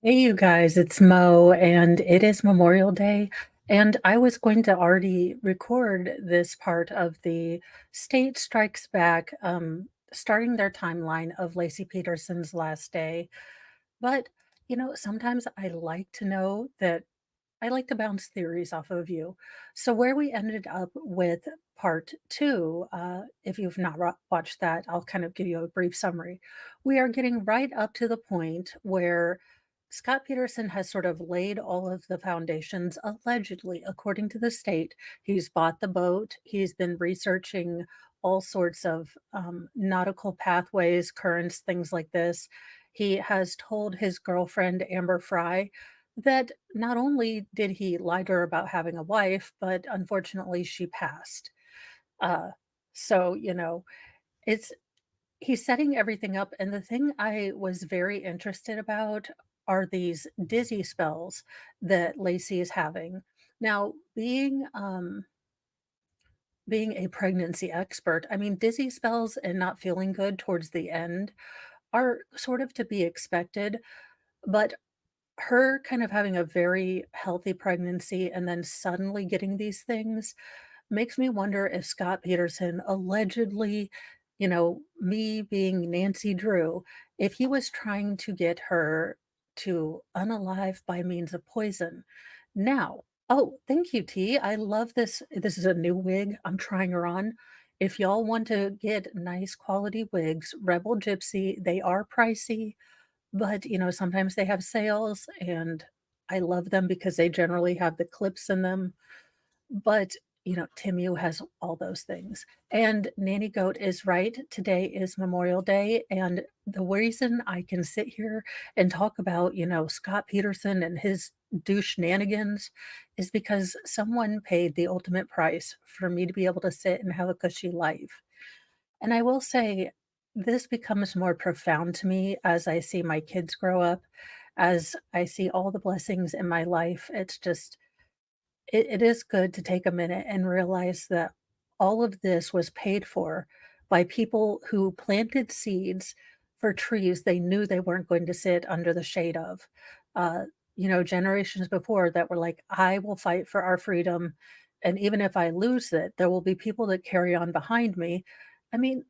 Hey, you guys, it's Mo, and it is Memorial Day. And I was going to already record this part of the State Strikes Back, starting their timeline of Laci Peterson's last day. But, sometimes I like to know that I like to bounce theories off of you. So, where we ended up with part two, if you've not watched that, I'll kind of give you a brief summary. We are getting right up to the point where Scott Peterson has sort of laid all of the foundations, allegedly, according to the state. He's bought the boat, he's been researching all sorts of nautical pathways, currents, things like this. He has told his girlfriend, Amber Fry, that not only did he lie to her about having a wife, but unfortunately she passed. Uh, so, it's he's setting everything up. And the thing I was very interested about are these dizzy spells that Lacey is having. Now, being a pregnancy expert, I mean, dizzy spells and not feeling good towards the end are sort of to be expected, but her kind of having a very healthy pregnancy and then suddenly getting these things makes me wonder if Scott Peterson allegedly, me being Nancy Drew, if he was trying to get her to unalive by means of poison. Now, oh, thank you, T. I love this. This is a new wig. I'm trying her on. If y'all want to get nice quality wigs, Rebel Gypsy, they are pricey, but, sometimes they have sales, and I love them because they generally have the clips in them. But, Timu has all those things. And Nanny Goat is right. Today is Memorial Day. And the reason I can sit here and talk about, Scott Peterson and his douche shenanigans is because someone paid the ultimate price for me to be able to sit and have a cushy life. And I will say, this becomes more profound to me as I see my kids grow up, as I see all the blessings in my life. It's just, it is good to take a minute and realize that all of this was paid for by people who planted seeds for trees they knew they weren't going to sit under the shade of. Uh, Generations before that were like, I will fight for our freedom. And even if I lose it, there will be people that carry on behind me. I mean,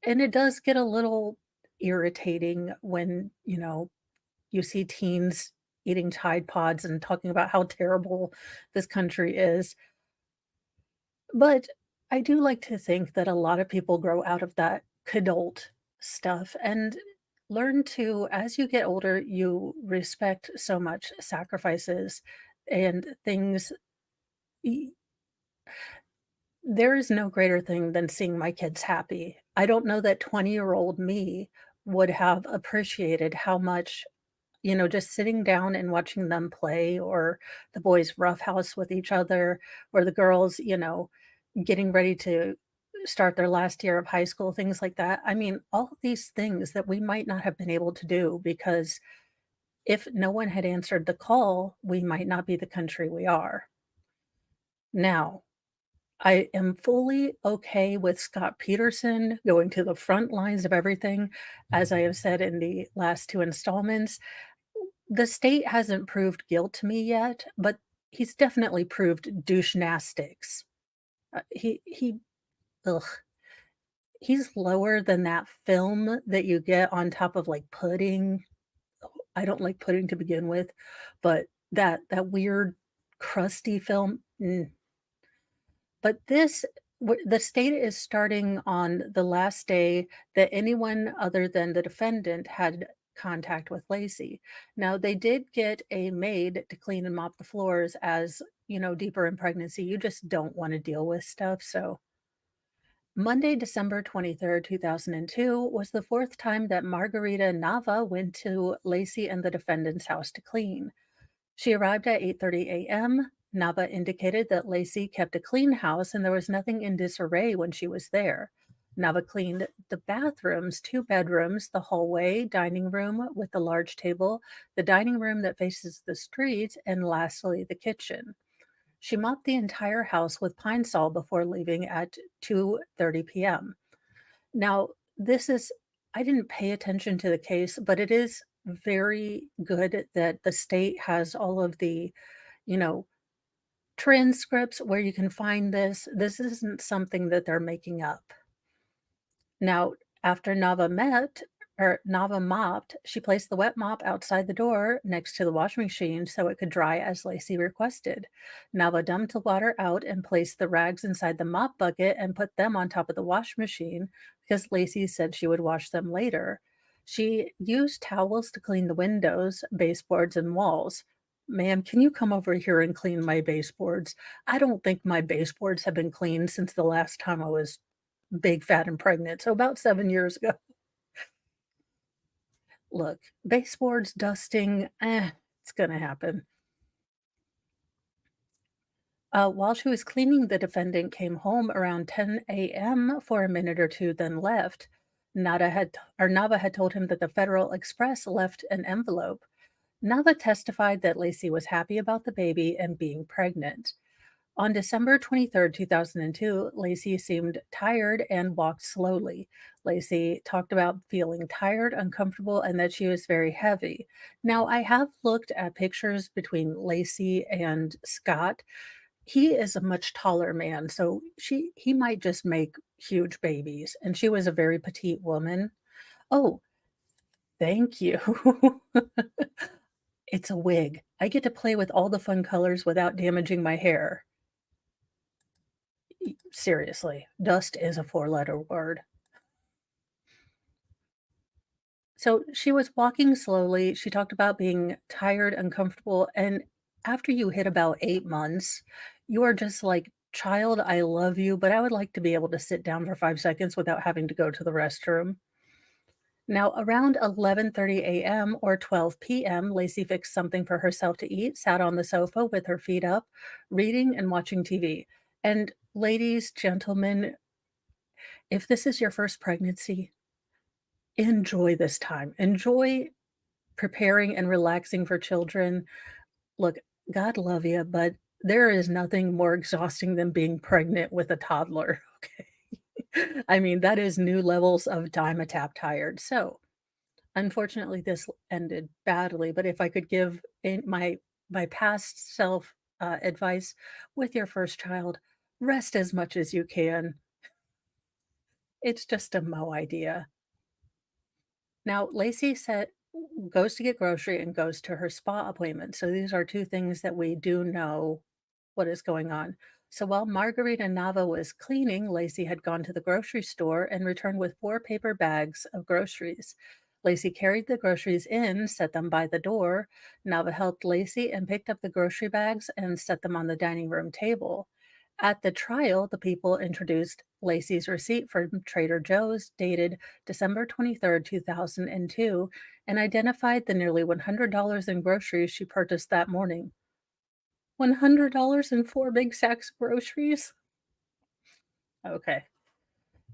and it does get a little irritating when, you see teens eating Tide Pods and talking about how terrible this country is. But I do like to think that a lot of people grow out of that kidult stuff and learn to, as you get older, you respect so much sacrifices and things. y- There is no greater thing than seeing my kids happy. I don't know that 20-year-old me would have appreciated how much, just sitting down and watching them play, or the boys roughhouse with each other, or the girls, getting ready to start their last year of high school, things like that. I mean, all of these things that we might not have been able to do because if no one had answered the call, we might not be the country we are. Now, I am fully okay with Scott Peterson going to the front lines of everything. As I have said in the last 2 installments, the state hasn't proved guilt to me yet, but he's definitely proved douche-nastics. He ugh, he's lower than that film that you get on top of, like, pudding. I don't like pudding to begin with, but that weird crusty film, but the state is starting on the last day that anyone other than the defendant had contact with Lacey. Now, they did get a maid to clean and mop the floors as, deeper in pregnancy, you just don't wanna deal with stuff, so Monday, December 23rd, 2002 was the fourth time that Margarita Nava went to Lacey and the defendant's house to clean. She arrived at 8:30 a.m. Nava indicated that Lacey kept a clean house and there was nothing in disarray when she was there. Nava cleaned the bathrooms, two bedrooms, the hallway, dining room with the large table, the dining room that faces the street, and lastly, the kitchen. She mopped the entire house with Pine Sol before leaving at 2:30 p.m. Now, this is I didn't pay attention to the case, but it is very good that the state has all of the, you know, transcripts where you can find this. This isn't something that they're making up. Now, after Nava mopped, she placed the wet mop outside the door next to the washing machine so it could dry as Lacey requested. Nava dumped the water out and placed the rags inside the mop bucket and put them on top of the wash machine because Lacey said she would wash them later. She used towels to clean the windows, baseboards, and walls. Ma'am, can you come over here and clean my baseboards? I don't think my baseboards have been cleaned since the last time I was big, fat, and pregnant, so about 7 years ago. Look, baseboards, dusting, it's gonna happen. While she was cleaning, the defendant came home around 10 a.m. for a minute or two, then left. Nava had told him that the Federal Express left an envelope. Nava testified that Lacey was happy about the baby and being pregnant. On December 23rd, 2002, Lacey seemed tired and walked slowly. Lacey talked about feeling tired, uncomfortable, and that she was very heavy. Now, I have looked at pictures between Lacey and Scott. He is a much taller man, so he might just make huge babies, and she was a very petite woman. Oh, thank you. It's a wig. I get to play with all the fun colors without damaging my hair. Seriously, dust is a four-letter word. So she was walking slowly. She talked about being tired, uncomfortable, and after you hit about 8 months, you are just like, "Child, I love you, but I would like to be able to sit down for 5 seconds without having to go to the restroom." Now, around 11:30 a.m. or 12 p.m., Lacey fixed something for herself to eat, sat on the sofa with her feet up, reading and watching TV. And ladies, gentlemen, if this is your first pregnancy, enjoy this time. Enjoy preparing and relaxing for children. Look, God love you, but there is nothing more exhausting than being pregnant with a toddler, okay? I mean, that is new levels of Dimetapp tired. So, unfortunately, this ended badly, but if I could give in my past self, advice with your first child, rest as much as you can. It's just a Mo idea. Now, Lacey said goes to get grocery and goes to her spa appointment. So these are 2 things that we do know what is going on. So while Margarita Nava was cleaning, Lacey had gone to the grocery store and returned with 4 paper bags of groceries. Lacey carried the groceries in, set them by the door. Nava helped Lacey and picked up the grocery bags and set them on the dining room table. At the trial, the people introduced Lacey's receipt from Trader Joe's dated December 23rd, 2002, and identified the nearly $100 in groceries she purchased that morning. $100 in 4 big sacks of groceries? Okay.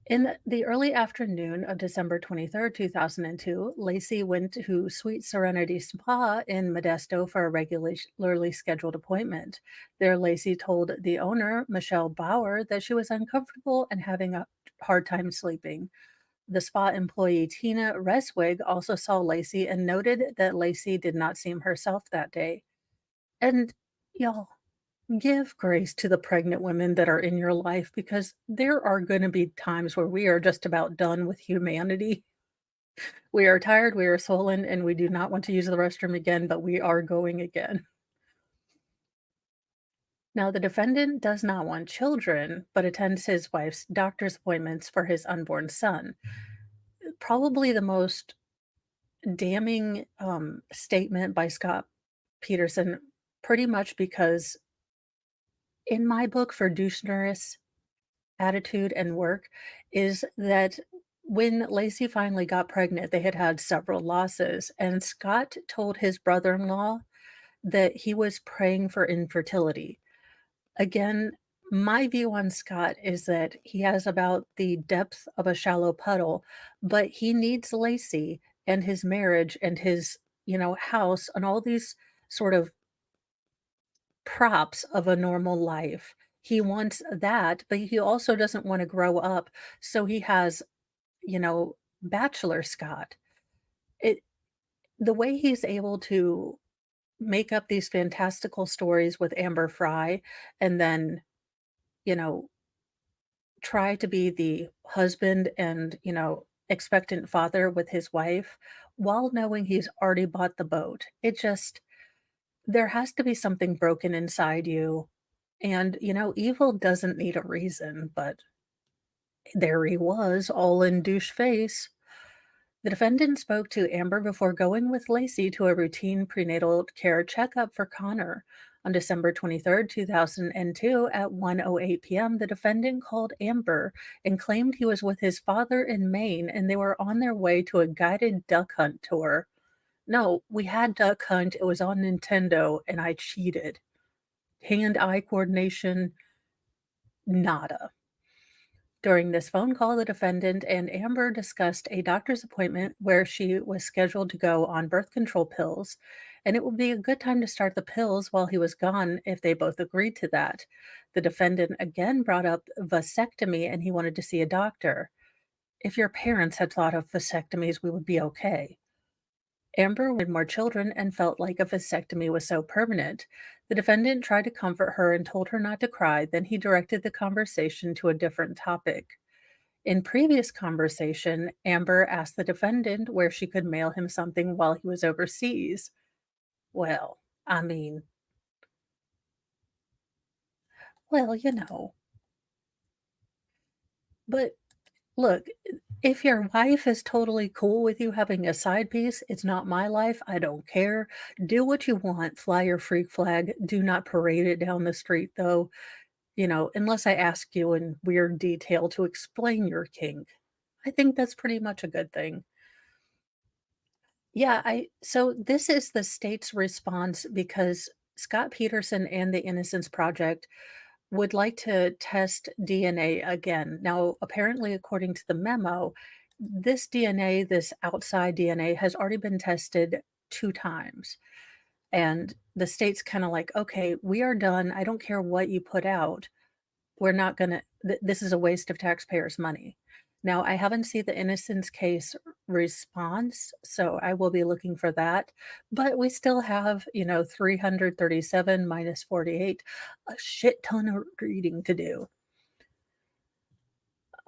In the early afternoon of December 23rd, 2002, Lacey went to Sweet Serenity Spa in Modesto for a regularly scheduled appointment. There, Lacey told the owner, Michelle Bauer, that she was uncomfortable and having a hard time sleeping. The spa employee Tina Reswig also saw Lacey and noted that Lacey did not seem herself that day. And y'all, give grace to the pregnant women that are in your life because there are going to be times where we are just about done with humanity. We are tired, we are swollen, and we do not want to use the restroom again, but we are going again. Now, the defendant does not want children, but attends his wife's doctor's appointments for his unborn son. Probably the most damning statement by Scott Peterson, pretty much because in my book, Fiduciaris Attitude and Work, is that when Lacey finally got pregnant, they had had several losses, and Scott told his brother-in-law that he was praying for infertility. Again, my view on Scott is that he has about the depth of a shallow puddle, but he needs Lacey and his marriage and his, house and all these sort of props of a normal life. He wants that, but he also doesn't wanna grow up, so he has, bachelor Scott. It the way he's able to make up these fantastical stories with Amber Fry and then, you know, try to be the husband and, expectant father with his wife while knowing he's already bought the boat. It just there has to be something broken inside you. And, evil doesn't need a reason, but there he was, all in douche face. The defendant spoke to Amber before going with Lacey to a routine prenatal care checkup for Connor. On December 23rd, 2002, at 1:08 p.m., the defendant called Amber and claimed he was with his father in Maine and they were on their way to a guided duck hunt tour. No, we had duck hunt. It was on Nintendo and I cheated. Hand-eye coordination, nada. During this phone call, the defendant and Amber discussed a doctor's appointment where she was scheduled to go on birth control pills, and it would be a good time to start the pills while he was gone if they both agreed to that. The defendant again brought up vasectomy and he wanted to see a doctor. If your parents had thought of vasectomies, we would be okay. Amber wanted more children and felt like a vasectomy was so permanent. The defendant tried to comfort her and told her not to cry, then he directed the conversation to a different topic. In previous conversation, Amber asked the defendant where she could mail him something while he was overseas. Well, I mean, well, but look, if your wife is totally cool with you having a side piece, it's not my life. I don't care. Do what you want. Fly your freak flag. Do not parade it down the street, though, unless I ask you in weird detail to explain your kink. I think that's pretty much a good thing. Yeah, I so this is the state's response because Scott Peterson and the Innocence Project would like to test DNA again. Now, apparently, according to the memo, this DNA, this outside DNA, has already been tested 2 times. And the state's kind of like, okay, we are done. I don't care what you put out. We're not gonna this is a waste of taxpayers' money. Now, I haven't seen the Innocence case response, so I will be looking for that, but we still have, 337 minus 48, a shit ton of reading to do.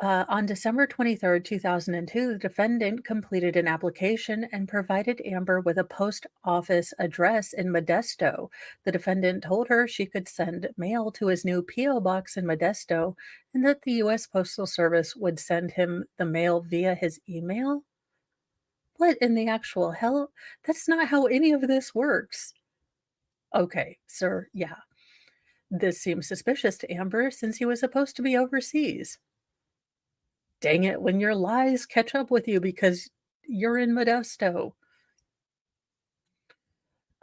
On December 23rd, 2002, the defendant completed an application and provided Amber with a post office address in Modesto. The defendant told her she could send mail to his new P.O. box in Modesto and that the U.S. Postal Service would send him the mail via his email. What in the actual hell? That's not how any of this works. Okay, sir, yeah. This seems suspicious to Amber since he was supposed to be overseas. Dang it, when your lies catch up with you because you're in Modesto.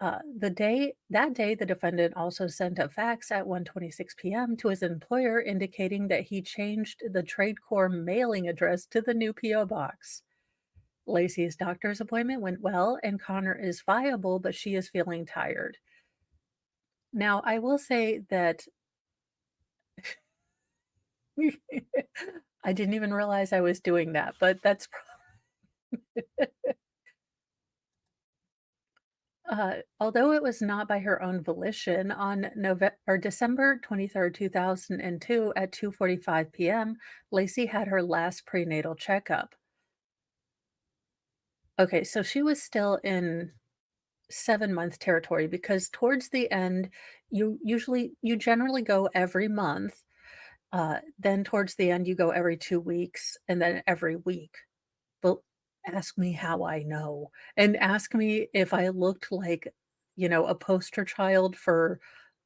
That day, the defendant also sent a fax at 1:26 p.m. to his employer indicating that he changed the Trade Corps mailing address to the new PO box. Lacey's doctor's appointment went well, and Connor is viable, but she is feeling tired. Now, I will say that I didn't even realize I was doing that, but that's although it was not by her own volition, on December 23rd, 2002 at 2:45 p.m., Lacey had her last prenatal checkup. Okay, so she was still in 7-month territory because towards the end, you generally go every month. Then towards the end, you go every 2 weeks and then every week. But ask me how I know, and ask me if I looked like, a poster child for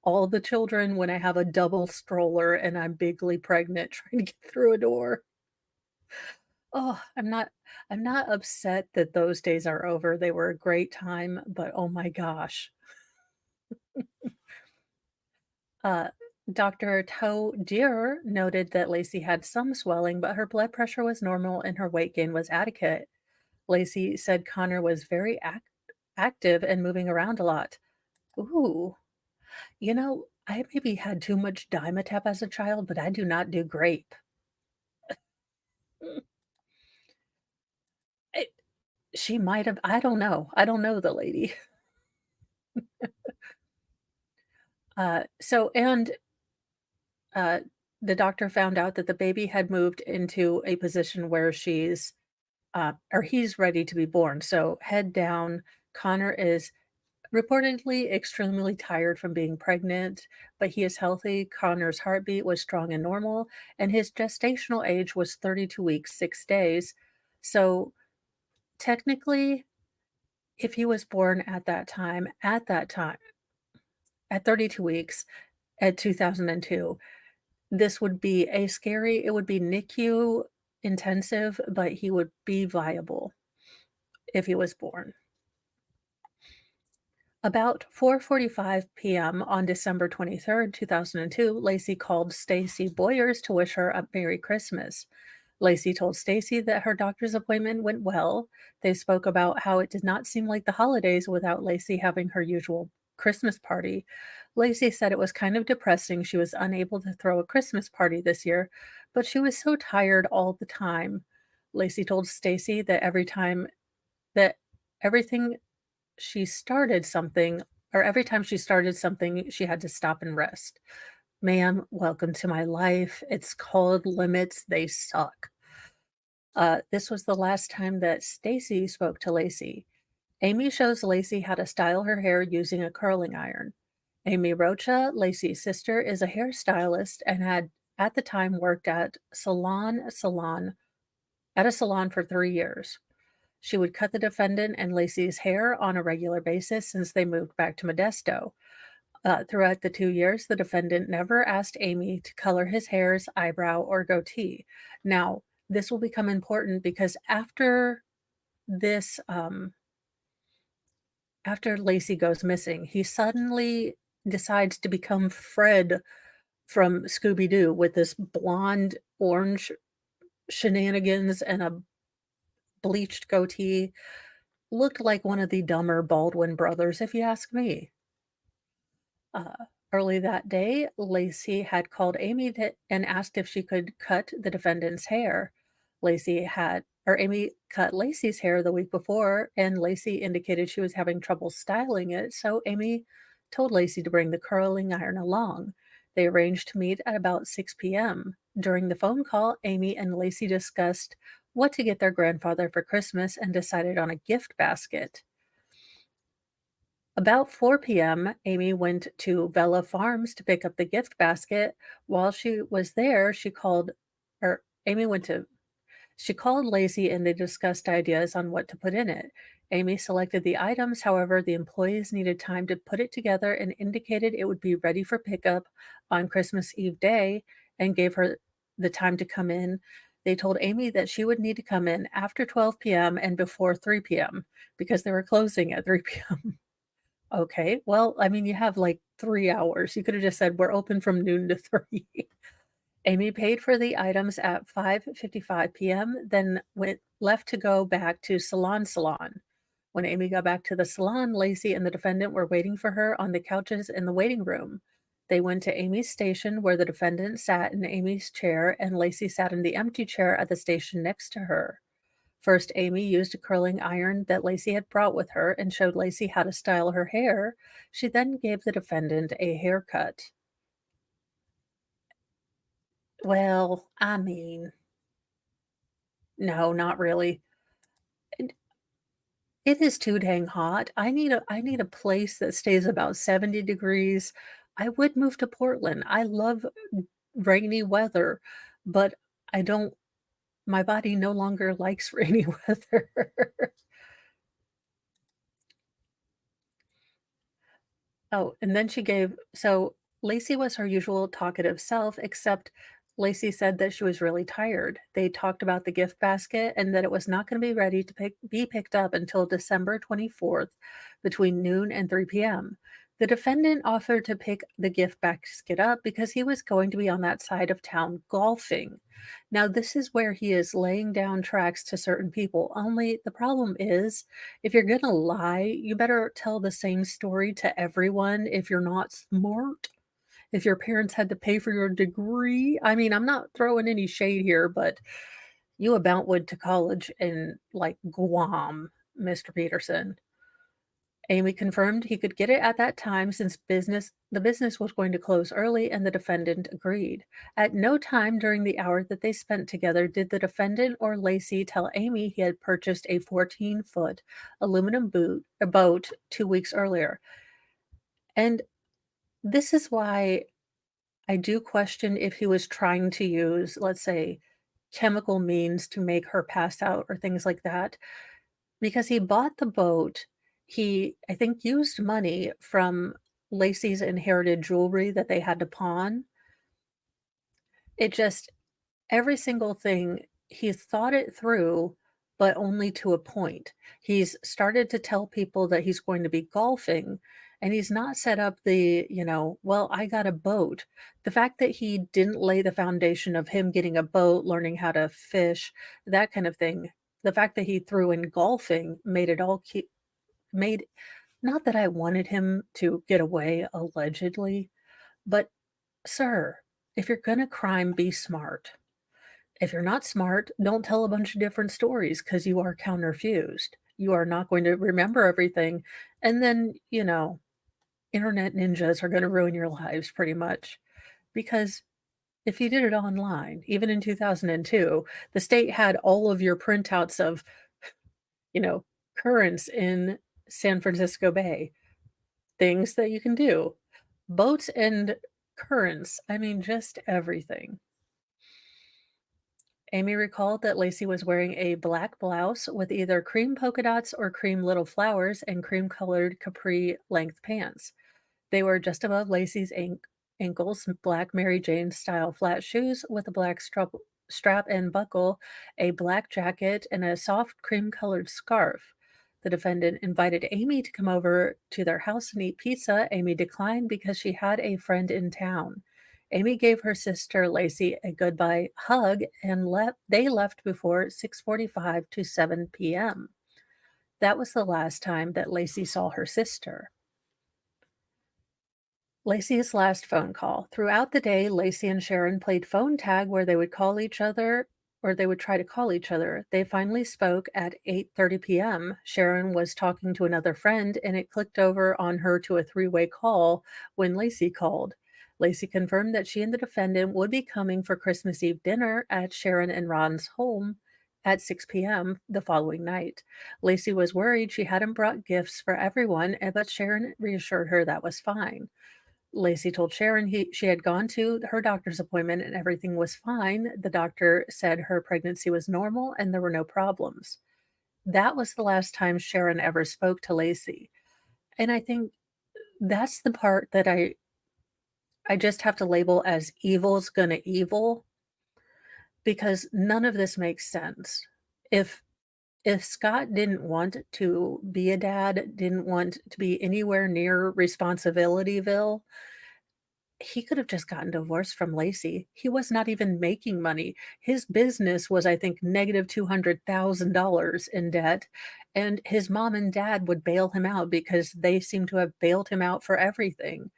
all the children when I have a double stroller and I'm bigly pregnant trying to get through a door. Oh, I'm not upset that those days are over. They were a great time, but oh my gosh. Uh, Dr. Toe Deer noted that Lacey had some swelling, but her blood pressure was normal and her weight gain was adequate. Lacey said Connor was very active and moving around a lot. Ooh, I maybe had too much Dimetap as a child, but I do not do grape. Mm, it She might have I don't know the lady. And uh, the doctor found out that the baby had moved into a position where or he's ready to be born. So head down. Connor is reportedly extremely tired from being pregnant, but he is healthy. Connor's heartbeat was strong and normal, and his gestational age was 32 weeks, 6 days. So technically, if he was born at that time, at 32 weeks, at 2002, this would be it would be NICU intensive, but he would be viable if he was born. About 4:45 p.m. on December 23rd, 2002, Lacey called Stacy Boyers to wish her a Merry Christmas. Lacey told Stacy that her doctor's appointment went well. They spoke about how it did not seem like the holidays without Lacey having her usual Christmas party. Lacey said it was kind of depressing she was unable to throw a Christmas party this year, but she was so tired all the time. Lacey told Stacy that that everything she started something every time she started something, she had to stop and rest. "Ma'am, welcome to my life. It's called limits. They suck." This was the last time that Stacy spoke to Lacey. Amy shows Lacey how to style her hair using a curling iron. Amy Rocha, Lacey's sister, is a hairstylist and had at the time worked at a salon for 3 years. She would cut the defendant and Lacey's hair on a regular basis since they moved back to Modesto. Throughout the 2 years, the defendant never asked Amy to color his hair's eyebrow or goatee. Now, this will become important because this, after Lacey goes missing, he suddenly decides to become Fred from Scooby Doo with this blonde orange shenanigans and a bleached goatee. Looked like one of the dumber Baldwin brothers, if you ask me. Uh, Early that day, Lacey had called and asked if she could cut the defendant's hair. Amy cut Lacey's hair the week before, and Lacey indicated she was having trouble styling it, so Amy told Lacey to bring the curling iron along. They arranged to meet at about 6 p.m. During the phone call, Amy and Lacey discussed what to get their grandfather for Christmas and decided on a gift basket. About 4 p.m., Amy went to Vella Farms to pick up the gift basket. While she was there, or Amy went to, she called Lacey and they discussed ideas on what to put in it. Amy selected the items, however, the employees needed time to put it together and indicated it would be ready for pickup on Christmas Eve day and gave her the time to come in. They told Amy that she would need to come in after 12 p.m. and before 3 p.m. because they were closing at 3 p.m. Okay, well, I mean, you have, like, 3 hours. You coulda just said, "We're open from noon to 3." Amy paid for the items at 5:55 PM, then went left to go back to Salon. When Amy got back to the salon, Lacey and the defendant were waiting for her on the couches in the waiting room. They went to Amy's station where the defendant sat in Amy's chair and Lacey sat in the empty chair at the station next to her. First, Amy used a curling iron that Lacey had brought with her and showed Lacey how to style her hair. She then gave the defendant a haircut. Well, I mean, no, not really. It it is too dang hot. I need a place that stays about 70 degrees. I would move to Portland. I love rainy weather, but I don't my body no longer likes rainy weather. Oh, and then Lacey was her usual talkative self, except Lacey said that she was really tired. They talked about the gift basket and that it was not going to be ready to be picked up until December 24th between noon and 3 p.m. The defendant offered to pick the gift basket up because he was going to be on that side of town golfing. Now, this is where he is laying down tracks to certain people. Only the problem is if you're gonna lie, you better tell the same story to everyone if you're not smart. If your parents had to pay for your degree, I mean, I'm not throwing any shade here, but you about went to college in, like, Guam. Mr. Peterson. Amy confirmed he could get it at that time since the business was going to close early and the defendant agreed. At no time during the hour that they spent together did the defendant or Laci tell Amy he had purchased a 14-foot aluminum boat 2 weeks earlier. And this is why I do question if he was trying to use, let's say, chemical means to make her pass out or things like that. Because he bought the boat, he, I think, used money from Lacey's inherited jewelry that they had to pawn. It just every single thing, he's thought it through, but only to a point. He's started to tell people that he's going to be golfing, and he's not set up well, I got a boat. The fact that he didn't lay the foundation of him getting a boat, learning how to fish, that kind of thing, the fact that he threw in golfing made it all keep made not that I wanted him to get away allegedly, but sir, if you're gonna crime, be smart. If you're not smart, don't tell a bunch of different stories because you are counterfused. You are not going to remember everything. And then, internet ninjas are going to ruin your lives pretty much. Because if you did it online, even in 2002, the state had all of your printouts of, you know, currents in San Francisco Bay, things that you can do, boats and currents. I mean, just everything. Amy recalled that Lacey was wearing a black blouse with either cream polka dots or cream little flowers and cream colored capri length pants. They were just above Lacey's ankles, black Mary Jane style flat shoes with a black strap and buckle, a black jacket, and a soft cream colored scarf. The defendant invited Amy to come over to their house and eat pizza. Amy declined because she had a friend in town. Amy gave her sister Lacey a goodbye hug and they left before 6:45 to 7 p.m. That was the last time that Lacey saw her sister. Lacey's last phone call. Throughout the day, Lacey and Sharon played phone tag where they would call each other or they would try to call each other. They finally spoke at 8:30 p.m. Sharon was talking to another friend and it clicked over on her to a three-way call when Lacey called. Lacey confirmed that she and the defendant would be coming for Christmas Eve dinner at Sharon and Ron's home at 6 p.m. the following night. Lacey was worried she hadn't brought gifts for everyone, but Sharon reassured her that was fine. Lacey told Sharon she had gone to her doctor's appointment and everything was fine. The doctor said her pregnancy was normal and there were no problems. That was the last time Sharon ever spoke to Lacey. And I think that's the part that I just have to label as evil's gonna evil because none of this makes sense. If if Scott didn't want to be a dad, didn't want to be anywhere near responsibilityville, he could have just gotten divorced from Lacey. He was not even making money. His business was, I think, negative $200,000 in debt, and his mom and dad would bail him out because they seem to have bailed him out for everything,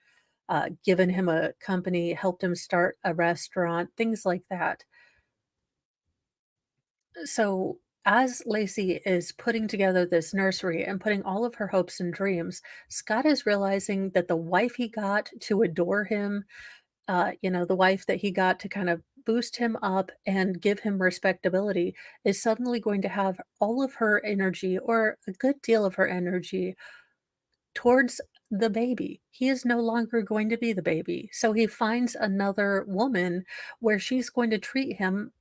given him a company, helped him start a restaurant, things like that. So, as Lacey is putting together this nursery and putting all of her hopes and dreams, Scott is realizing that the wife he got to adore him, the wife that he got to kind of boost him up and give him respectability is suddenly going to have all of her energy or a good deal of her energy towards the baby. He is no longer going to be the baby. So he finds another woman where she's going to treat him,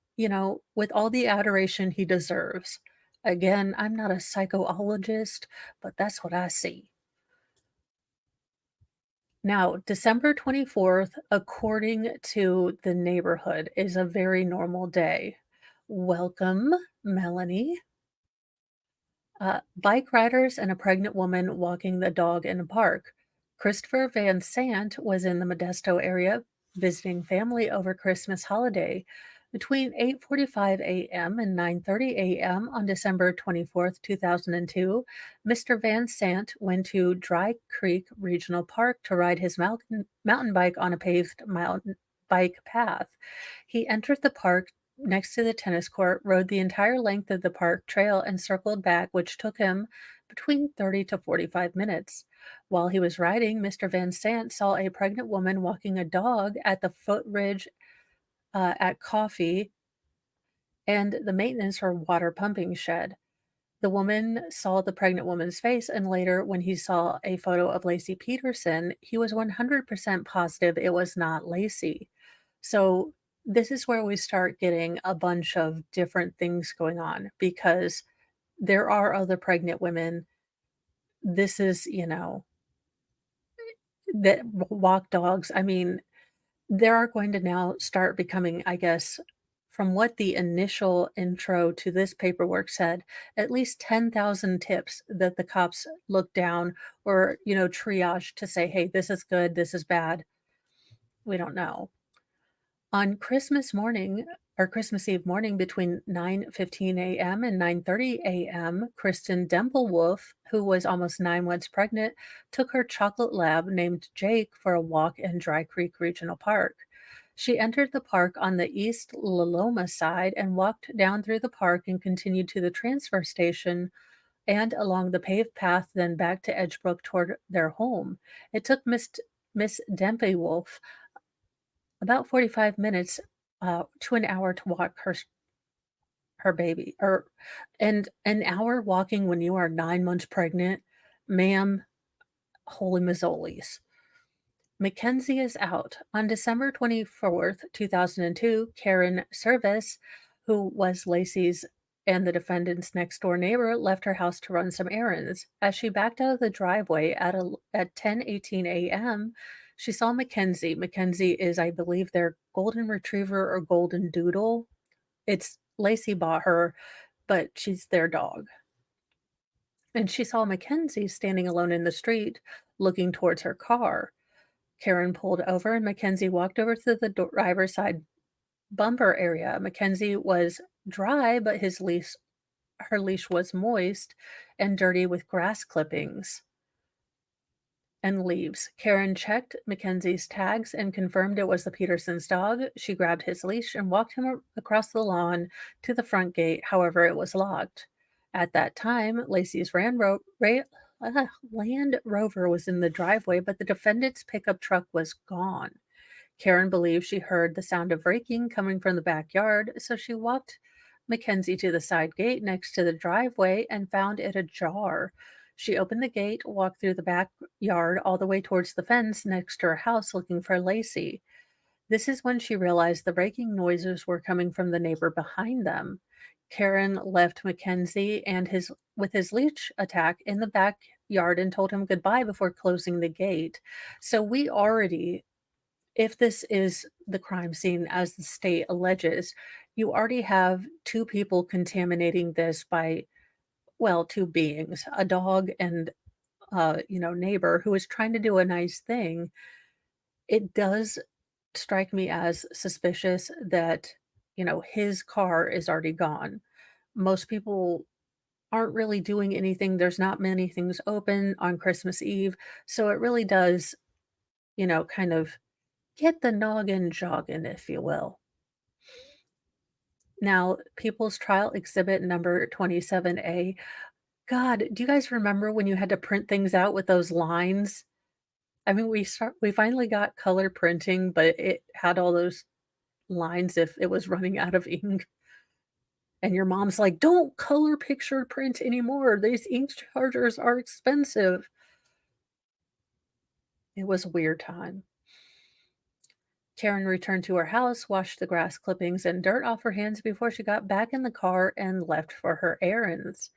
with all the adoration he deserves. Again, I'm not a psychologist, but that's what I see. Now, December 24th, according to the neighborhood, is a very normal day. Welcome, Melanie. Bike riders and a pregnant woman walking the dog in a park. Christopher Van Sant was in the Modesto area visiting family over Christmas holiday. Between 8:45 a.m. and 9:30 a.m. on December 24th, 2002, Mr. Van Sant went to Dry Creek Regional Park to ride his mountain bike on a paved mountain bike path. He entered the park next to the tennis court, rode the entire length of the park trail, and circled back, which took him between 30 to 45 minutes. While he was riding, Mr. Van Sant saw a pregnant woman walking a dog at the footridge at Coffee and the maintenance or water pumping shed. The woman saw the pregnant woman's face, and later, when he saw a photo of Laci Peterson, he was 100% positive it was not Laci. So, this is where we start getting a bunch of different things going on because there are other pregnant women. This is, that walk dogs. I mean, there are going to now start becoming, I guess, from what the initial intro to this paperwork said, at least 10,000 tips that the cops look down or, triage to say, hey, this is good, this is bad. We don't know. On Christmas morning or Christmas Eve morning between 9:15 a.m. and 9:30 a.m., Kristen Demplewolf, who was almost 9 months pregnant, took her chocolate lab named Jake for a walk in Dry Creek Regional Park. She entered the park on the East Laloma side and walked down through the park and continued to the transfer station and along the paved path, then back to Edgebrook toward their home. It took Miss Demplewolf about 45 minutes, to an hour to walk her baby, or and an hour walking when you are 9 months pregnant, ma'am, holy mazzolis. Mackenzie is out. On December 24th, 2002, Karen Service, who was Lacey's and the defendant's next door neighbor, left her house to run some errands. As she backed out of the driveway at 10:18 a.m., she saw Mackenzie. Mackenzie is, I believe, their golden retriever or golden doodle. It's Lacey bought her, but she's their dog. And she saw Mackenzie standing alone in the street, looking towards her car. Karen pulled over and Mackenzie walked over to the driver's side bumper area. Mackenzie was dry, but her leash was moist and dirty with grass clippings and leaves. Karen checked Mackenzie's tags and confirmed it was the Petersons' dog. She grabbed his leash and walked him across the lawn to the front gate. However, it was locked. At that time, Lacey's Land Rover was in the driveway, but the defendant's pickup truck was gone. Karen believed she heard the sound of braking coming from the backyard, so she walked Mackenzie to the side gate next to the driveway and found it ajar. She opened the gate, walked through the backyard all the way towards the fence next to her house looking for Lacey. This is when she realized the braking noises were coming from the neighbor behind them. Karen left Mackenzie and his with his leash attack in the backyard and told him goodbye before closing the gate. So we already, if this is the crime scene as the state alleges, you already have two people contaminating this by, well, two beings, a dog and neighbor who is trying to do a nice thing. It does strike me as suspicious that, his car is already gone. Most people aren't really doing anything. There's not many things open on Christmas Eve. So it really does, kind of get the noggin jogging, if you will. Now, People's Trial Exhibit number 27A. God, do you guys remember when you had to print things out with those lines? I mean, we finally got color printing, but it had all those lines if it was running out of ink. And your mom's like, "Don't color picture print anymore. These ink chargers are expensive." It was a weird time. Karen returned to her house, washed the grass clippings and dirt off her hands before she got back in the car and left for her errands.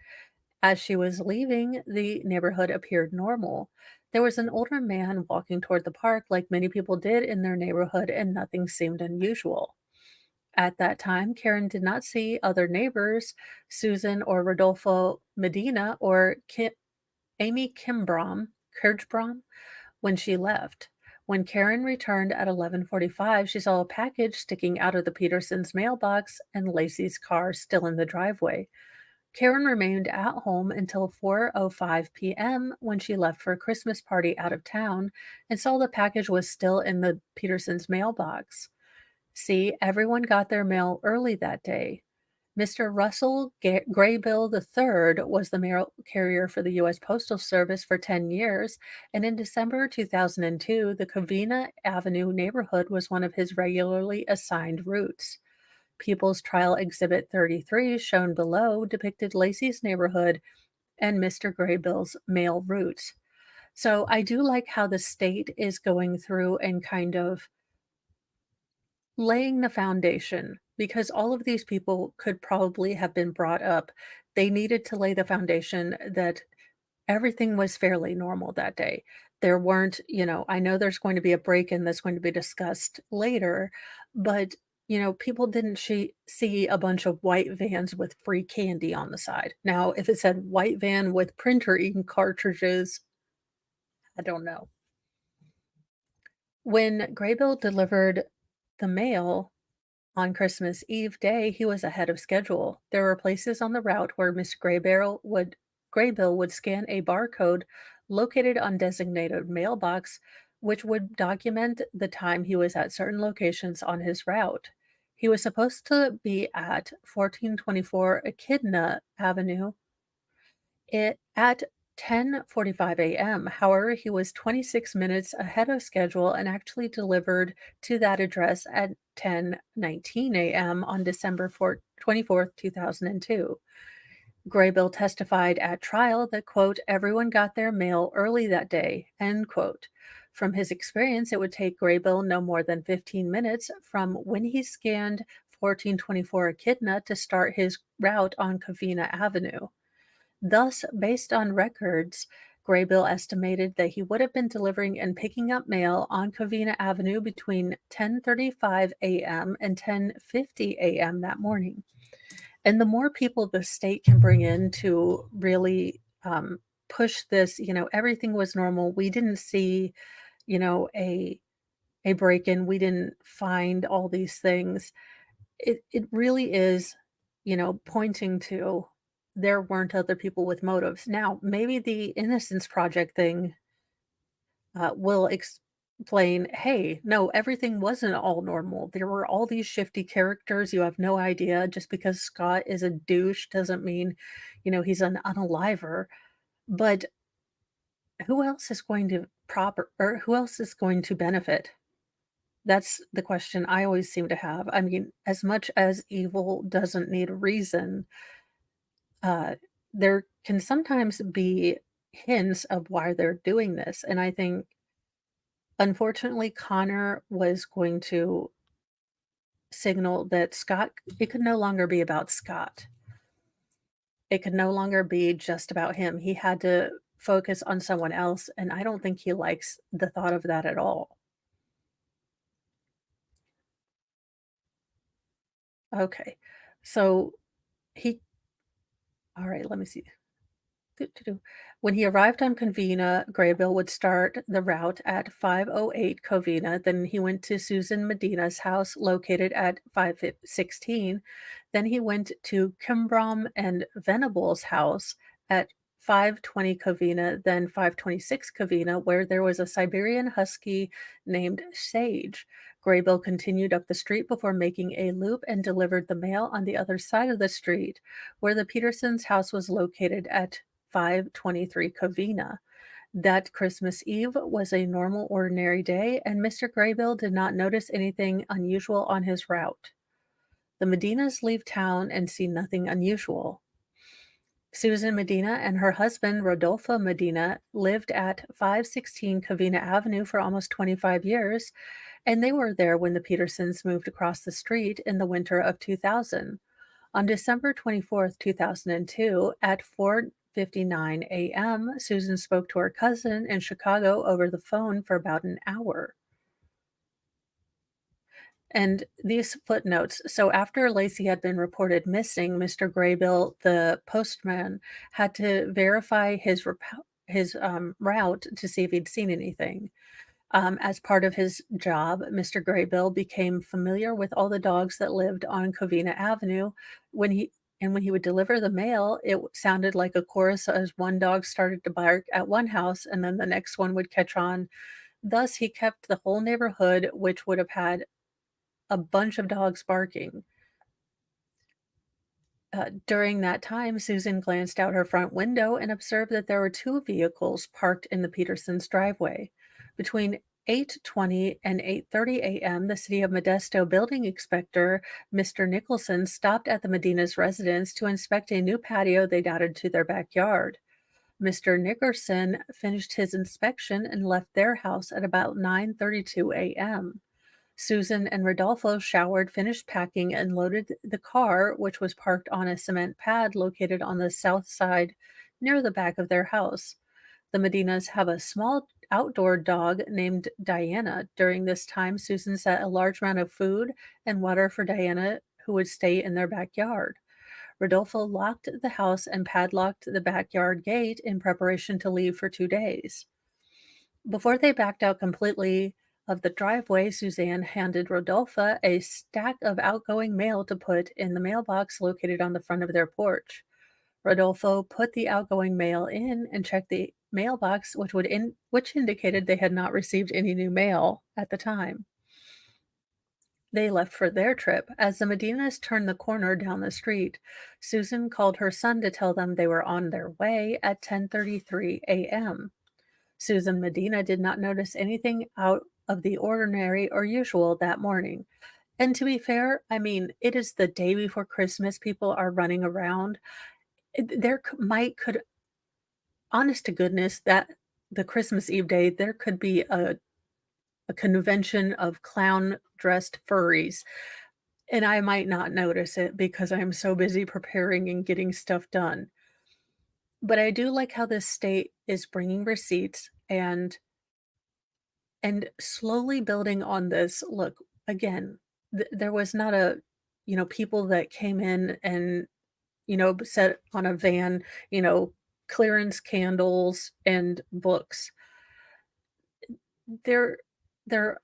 As she was leaving, the neighborhood appeared normal. There was an older man walking toward the park like many people did in their neighborhood, and nothing seemed unusual. At that time, Karen did not see other neighbors, Susan or Rodolfo Medina or Amy Kirchbrom, when she left. When Karen returned at 11:45, she saw a package sticking out of the Petersons' mailbox and Lacey's car still in the driveway. Karen remained at home until 4:05 p.m. when she left for a Christmas party out of town and saw the package was still in the Petersons' mailbox. See, everyone got their mail early that day. Mr. Russell Graybill III was the mail carrier for the U.S. Postal Service for 10 years, and in December 2002, the Covina Avenue neighborhood was one of his regularly assigned routes. People's Trial Exhibit 33, shown below, depicted Lacey's neighborhood and Mr. Graybill's mail routes. So I do like how the state is going through and kind of laying the foundation because all of these people could probably have been brought up. They needed to lay the foundation that everything was fairly normal that day. There weren't, I know there's going to be a break-in that's going to be discussed later, but people didn't see a bunch of white vans with free candy on the side. Now, if it said white van with printer ink cartridges, I don't know. When Graybill delivered the mail, on Christmas Eve day, he was ahead of schedule. There were places on the route where Miss Graybill would scan a barcode located on designated mailbox, which would document the time he was at certain locations on his route. He was supposed to be at 1424 Echidna Avenue at 10:45 a.m. However, he was 26 minutes ahead of schedule and actually delivered to that address at 10:19 a.m. on December 24th, 2002. Graybill testified at trial that, quote, everyone got their mail early that day, end quote. From his experience, it would take Graybill no more than 15 minutes from when he scanned 1424 Echidna to start his route on Covina Avenue. Thus, based on records, Graybill estimated that he would have been delivering and picking up mail on Covina Avenue between 10:35 a.m. and 10:50 a.m. that morning. And the more people the state can bring in to really push this, everything was normal. We didn't see, a break-in. We didn't find all these things. It really is, pointing to there weren't other people with motives. Now, maybe the Innocence Project thing, will explain, "Hey, no, everything wasn't all normal. There were all these shifty characters. You have no idea. Just because Scott is a douche doesn't mean, he's an unaliver." But who else is going to who else is going to benefit? That's the question I always seem to have. I mean, as much as evil doesn't need a reason, uh, there can sometimes be hints of why they're doing this. And I think, unfortunately, Connor was going to signal that Scott, it could no longer be about Scott. It could no longer be just about him. He had to focus on someone else. And I don't think he likes the thought of that at all. Okay. So he, all right, let me see. Doo-doo-doo. When he arrived on Covina, Graybill would start the route at 5:08 Covina. Then he went to Susan Medina's house located at 5:16. Then he went to Kimbrom and Venable's house at 5:20 Covina, then 5:26 Covina, where there was a Siberian husky named Sage. Graybill continued up the street before making a loop and delivered the mail on the other side of the street, where the Petersons' house was located at 523 Covina. That Christmas Eve was a normal, ordinary day, and Mr. Graybill did not notice anything unusual on his route. The Medinas leave town and see nothing unusual. Susan Medina and her husband, Rodolfo Medina, lived at 516 Covina Avenue for almost 25 years, and they were there when the Petersons moved across the street in the winter of 2000. On December 24th, 2002, at 4:59 a.m., Susan spoke to her cousin in Chicago over the phone for about an hour. And these footnotes, so after Lacey had been reported missing, Mr. Graybill, the postman, had to verify his route to see if he'd seen anything. As part of his job, Mr. Graybill became familiar with all the dogs that lived on Covina Avenue. When he would deliver the mail, it sounded like a chorus as one dog started to bark at one house and then the next one would catch on. Thus, he kept the whole neighborhood, which would have had a bunch of dogs barking. During that time, Susan glanced out her front window and observed that there were two vehicles parked in the Petersons' driveway. Between 8:20 and 8:30 a.m., the City of Modesto building inspector, Mr. Nicholson, stopped at the Medina's residence to inspect a new patio they'd added to their backyard. Mr. Nickerson finished his inspection and left their house at about 9:32 a.m. Susan and Rodolfo showered, finished packing, and loaded the car, which was parked on a cement pad located on the south side near the back of their house. The Medinas have a small outdoor dog named Diana. During this time, Susan set a large amount of food and water for Diana, who would stay in their backyard. Rodolfo locked the house and padlocked the backyard gate in preparation to leave for 2 days. Before they backed out completely of the driveway, Suzanne handed Rodolpha a stack of outgoing mail to put in the mailbox located on the front of their porch. Rodolfo put the outgoing mail in and checked the mailbox, which indicated they had not received any new mail at the time. They left for their trip. As the Medinas turned the corner down the street, Susan called her son to tell them they were on their way at 10:33 a.m. Susan Medina did not notice anything out of the ordinary or usual that morning. And to be fair, I mean, it is the day before Christmas. People are running around. There could, honest to goodness, that the Christmas Eve day, there could be a convention of clown dressed furries. And I might not notice it because I'm so busy preparing and getting stuff done. But I do like how this state is bringing receipts and slowly building on this. Look, again, there was not people that came in and, set on a van, you know, clearance candles and books. They're they're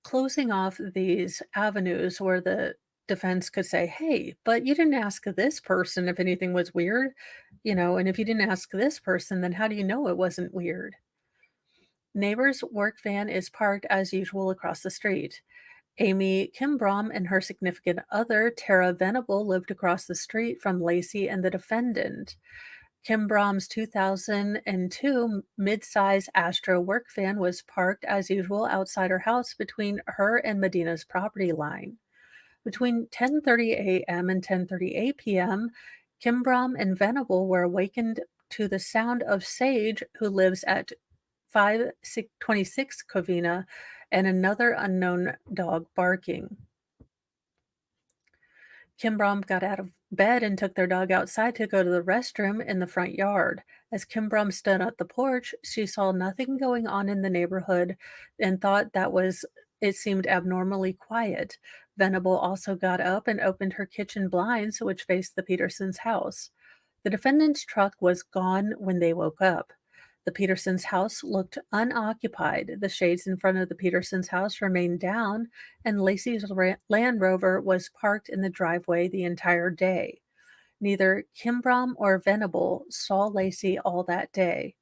closing off these avenues where the defense could say, "Hey, but you didn't ask this person if anything was weird, and if you didn't ask this person, then how do you know it wasn't weird?" Neighbor's work van is parked as usual across the street. Amy Kimbrom and her significant other, Tara Venable, lived across the street from Laci and the defendant. Kimbrom's 2002 midsize Astro work van was parked as usual outside her house between her and Medina's property line. Between 10:30 a.m. and 10:38 p.m., Kimbrom and Venable were awakened to the sound of Sage, who lives at 526 Covina, and another unknown dog barking. Kimbrom got out of bed and took their dog outside to go to the restroom in the front yard. As Kimbrom stood at the porch, she saw nothing going on in the neighborhood and thought it seemed abnormally quiet. Venable also got up and opened her kitchen blinds, which faced the Petersons' house. The defendant's truck was gone when they woke up. The Petersons' house looked unoccupied. The shades in front of the Petersons' house remained down, and Lacey's Land Rover was parked in the driveway the entire day. Neither Kimbrom or Venable saw Lacey all that day.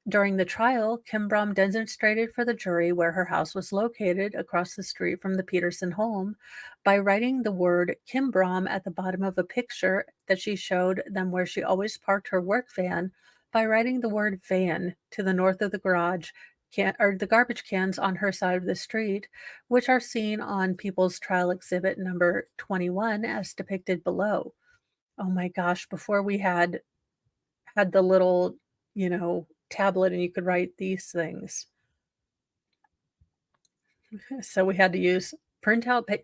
During the trial, Kimbrom demonstrated for the jury where her house was located across the street from the Peterson home by writing the word Kimbrom at the bottom of a picture that she showed them where she always parked her work van by writing the word van to the north of the the garbage cans on her side of the street, which are seen on People's Trial Exhibit number 21 as depicted below. Oh my gosh, before we had the little, tablet and you could write these things. So we had to use printout pa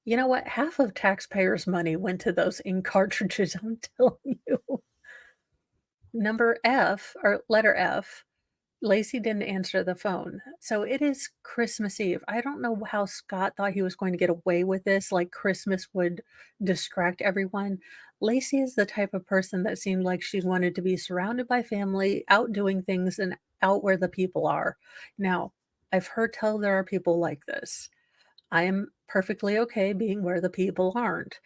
You know what? Half of taxpayers' money went to those ink cartridges, I'm telling you. Number F, or letter F, Lacey didn't answer the phone. So it is Christmas Eve. I don't know how Scott thought he was going to get away with this, like Christmas would distract everyone. Lacey is the type of person that seemed like she wanted to be surrounded by family, out doing things, and out where the people are. Now, I've heard tell there are people like this. I am perfectly okay being where the people aren't.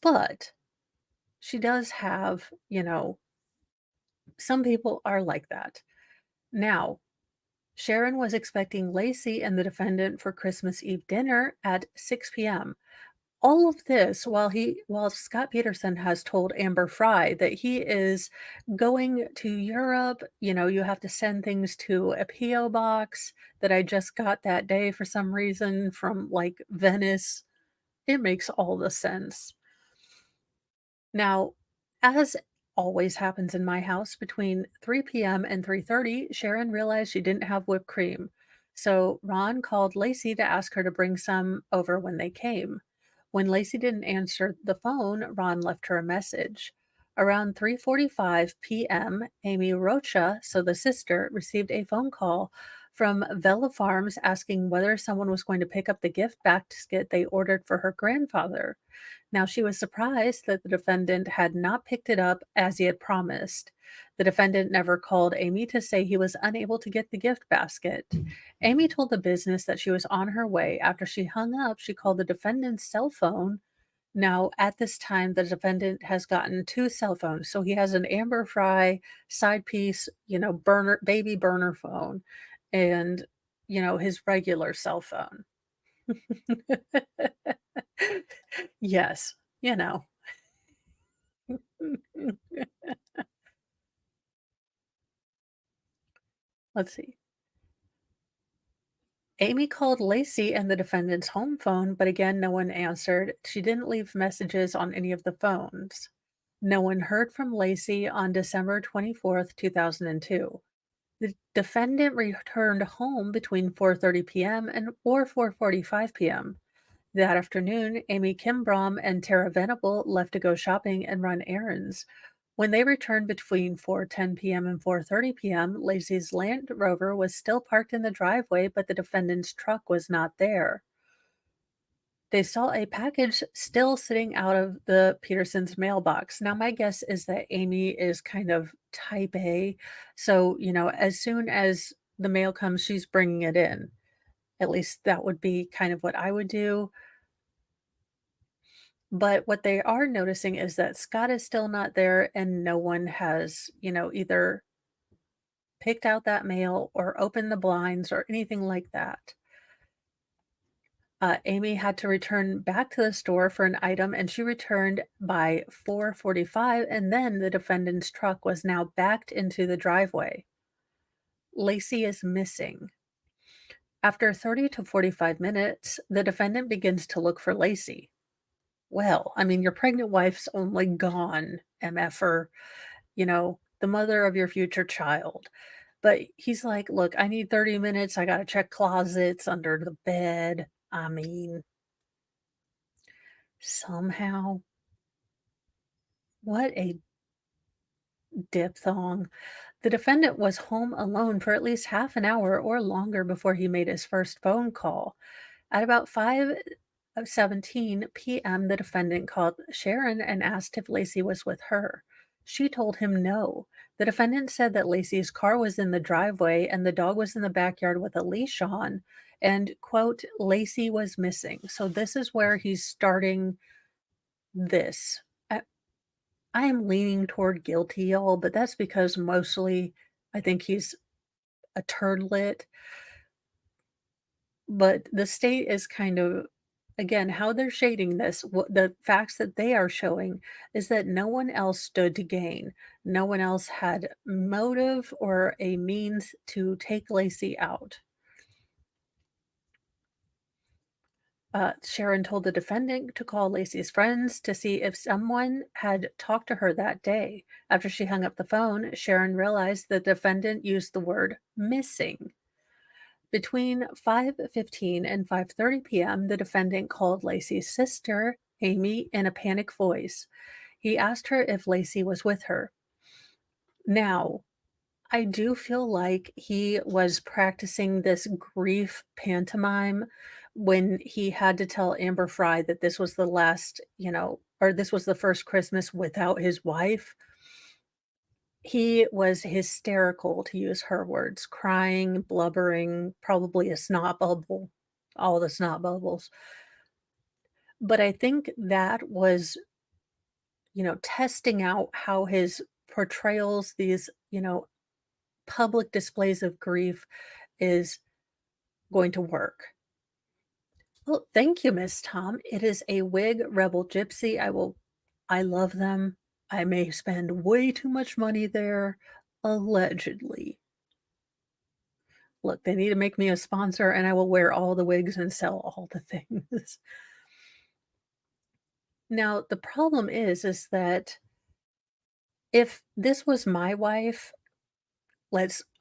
But she does have, some people are like that. Now, Sharon was expecting Lacey and the defendant for Christmas Eve dinner at 6 p.m. All of this while Scott Peterson has told Amber Fry that he is going to Europe. You have to send things to a PO box that I just got that day for some reason from, like, Venice. It makes all the sense. Now, as always happens in my house, between 3 p.m. and 3:30, Sharon realized she didn't have whipped cream. So Ron called Lacey to ask her to bring some over when they came. When Lacey didn't answer the phone, Ron left her a message. Around 3:45 p.m., Amy Rocha, so the sister, received a phone call from Vella Farms asking whether someone was going to pick up the gift basket they ordered for her grandfather. Now, she was surprised that the defendant had not picked it up as he had promised. The defendant never called Amy to say he was unable to get the gift basket. Amy told the business that she was on her way. After she hung up, she called the defendant's cell phone. Now, at this time, the defendant has gotten two cell phones. So he has an Amber Fry side piece, burner, baby burner phone, and, his regular cell phone. Yes, you know. Let's see. Amy called Lacey and the defendant's home phone, but again, no one answered. She didn't leave messages on any of the phones. No one heard from Lacey on December 24th, 2002. The defendant returned home between 4:30 p.m. and or 4:45 p.m. That afternoon, Amy Kimbrom and Tara Venable left to go shopping and run errands. When they returned between 4:10 p.m. and 4:30 p.m., Lacey's Land Rover was still parked in the driveway, but the defendant's truck was not there. They saw a package still sitting out of the Petersons' mailbox. Now, my guess is that Amy is kind of type A. So, as soon as the mail comes, she's bringing it in. At least that would be kind of what I would do. But what they are noticing is that Scott is still not there and no one has, either picked out that mail or opened the blinds or anything like that. Amy had to return back to the store for an item and she returned by 4:45 and then the defendant's truck was now backed into the driveway. Lacey is missing. After 30 to 45 minutes, the defendant begins to look for Lacey. Well, I mean, your pregnant wife's only gone, MFer, the mother of your future child. But he's like, "Look, I need 30 minutes. I gotta check closets, under the bed." I mean, somehow, what a diphthong. The defendant was home alone for at least half an hour or longer before he made his first phone call. At about 5:17 p.m., the defendant called Sharon and asked if Lacey was with her. She told him no. The defendant said that Lacey's car was in the driveway and the dog was in the backyard with a leash on, and, quote, Lacey was missing. So this is where he's starting this. I, I am leaning toward guilty, y'all, but that's because mostly I think he's a turdlet. But the state is kind of, again, how they're shading this, what the facts that they are showing is that no one else stood to gain. No one else had motive or a means to take Lacey out. Sharon told the defendant to call Lacey's friends to see if someone had talked to her that day. After she hung up the phone, Sharon realized the defendant used the word missing. Between 5:15 and 5:30 p.m., the defendant called Lacey's sister, Amy, in a panicked voice. He asked her if Lacey was with her. Now, I do feel like he was practicing this grief pantomime when he had to tell Amber Fry that this was the last, or this was the first Christmas without his wife. He was hysterical, to use her words, crying, blubbering, probably a snot bubble, all the snot bubbles. But I think that was, testing out how his portrayals, these, public displays of grief, is going to work. Well, thank you, Miss Tom. It is a wig Rebel Gypsy. I love them. I may spend way too much money there, allegedly. Look, they need to make me a sponsor and I will wear all the wigs and sell all the things. Now, the problem is that if this was my wife,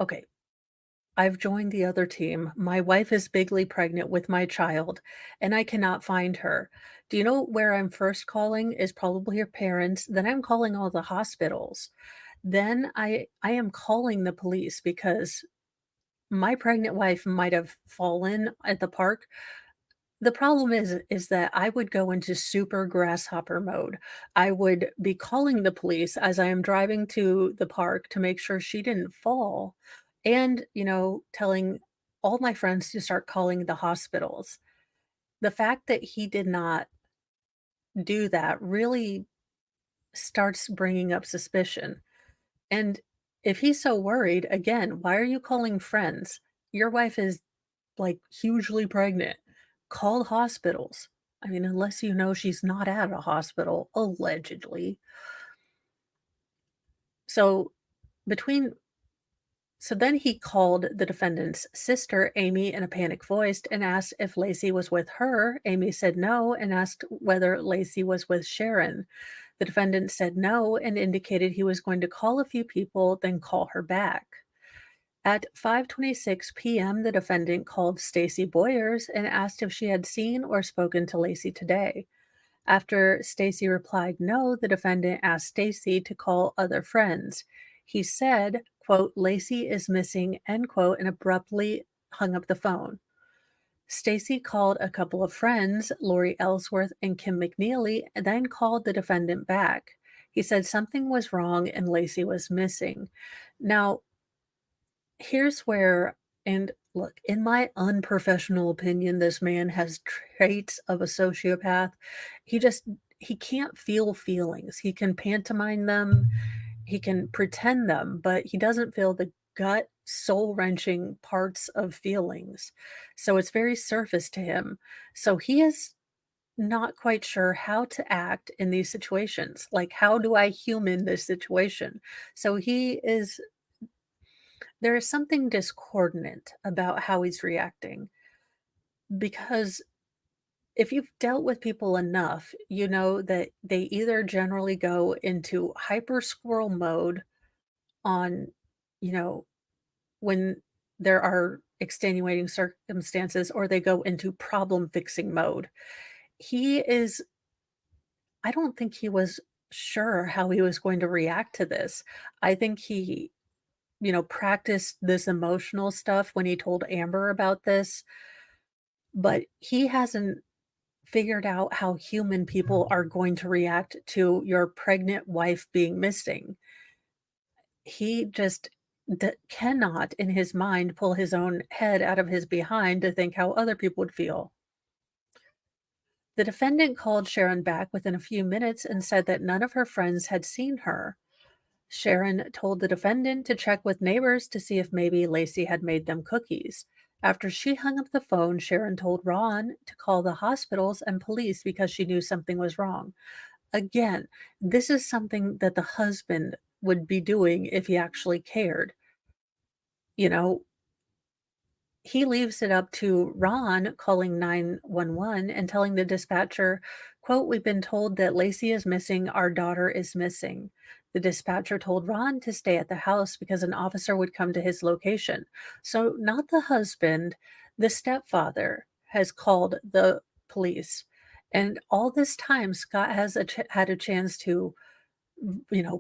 okay, I've joined the other team. My wife is bigly pregnant with my child, and I cannot find her. Do you know where I'm first calling? Is probably her parents. Then I'm calling all the hospitals. Then I am calling the police because my pregnant wife might have fallen at the park. The problem is that I would go into super grasshopper mode. I would be calling the police as I am driving to the park to make sure she didn't fall and, telling all my friends to start calling the hospitals. The fact that he did not do that really starts bringing up suspicion. And if he's so worried, again, why are you calling friends? Your wife is like, hugely pregnant, call hospitals. I mean, unless you know she's not at a hospital, allegedly. So between so then he called the defendant's sister, Amy, in a panicked voice and asked if Laci was with her. Amy said no and asked whether Laci was with Sharon. The defendant said no and indicated he was going to call a few people, then call her back. At 5:26 p.m., the defendant called Stacy Boyers and asked if she had seen or spoken to Laci today. After Stacy replied no, the defendant asked Stacy to call other friends. He said, quote, "Laci is missing," end quote, and abruptly hung up the phone. Stacy called a couple of friends, Lori Ellsworth and Kim McNeely, and then called the defendant back. He said something was wrong and Laci was missing. Now, here's where and look, in my unprofessional opinion, this man has traits of a sociopath. He just he can't feel feelings. He can pantomime them, he can pretend them, but he doesn't feel the gut, soul-wrenching parts of feelings. So it's very surface to him. So he is not quite sure how to act in these situations. Like, how do I human this situation? So he is there is something discordant about how he's reacting because if you've dealt with people enough, you know that they either generally go into hyper squirrel mode on, you know, when there are extenuating circumstances, or they go into problem fixing mode. He is, I don't think he was sure how he was going to react to this. I think he practiced this emotional stuff when he told Amber about this, but he hasn't figured out how human people are going to react to your pregnant wife being missing. He just cannot, in his mind, pull his own head out of his behind to think how other people would feel. The defendant called Sharon back within a few minutes and said that none of her friends had seen her. Sharon told the defendant to check with neighbors to see if maybe Laci had made them cookies. After she hung up the phone, Sharon told Ron to call the hospitals and police because she knew something was wrong. Again, this is something that the husband would be doing if he actually cared. You know, he leaves it up to Ron calling 911 and telling the dispatcher, quote, "We've been told that Laci is missing. Our daughter is missing." The dispatcher told Ron to stay at the house because an officer would come to his location. So, not the husband, the stepfather has called the police. And all this time, Scott has had a chance to,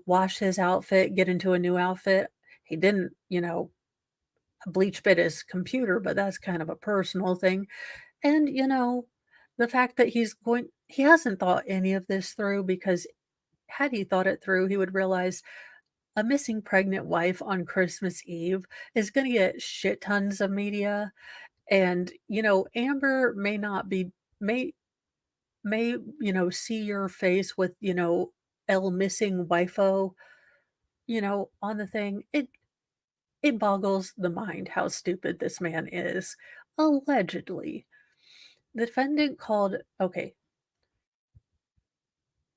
wash his outfit, get into a new outfit. He didn't, bleach bit his computer, but that's kind of a personal thing. And, the fact that he hasn't thought any of this through because had he thought it through, he would realize a missing pregnant wife on Christmas Eve is going to get shit tons of media. And, Amber may not be, may, see your face with, El missing wifo, on the thing. It boggles the mind how stupid this man is. Allegedly. The defendant called okay,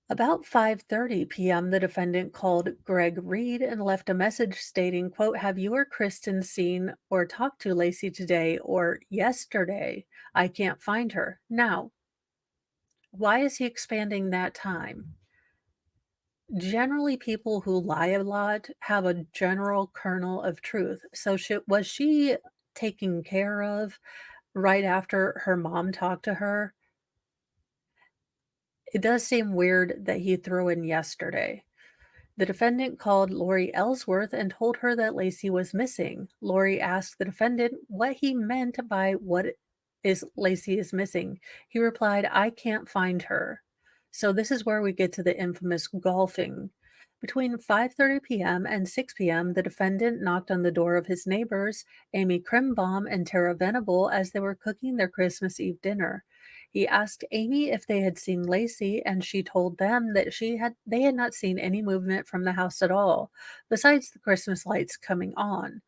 about 5:30 p.m., the defendant called Greg Reed and left a message stating, quote, "Have you or Kristen seen or talked to Lacey today or yesterday? I can't find her." Now, why is he expanding that time? Generally, people who lie a lot have a general kernel of truth. So, was she taken care of right after her mom talked to her? It does seem weird that he threw in yesterday. The defendant called Lori Ellsworth and told her that Lacey was missing. Lori asked the defendant what he meant by what is Lacey is missing. He replied, "I can't find her." So this is where we get to the infamous golfing. Between 5:30 p.m. and 6 p.m., the defendant knocked on the door of his neighbors, Amy Crimbaum and Tara Venable, as they were cooking their Christmas Eve dinner. He asked Amy if they had seen Lacey, and she told them that they had not seen any movement from the house at all, besides the Christmas lights coming on.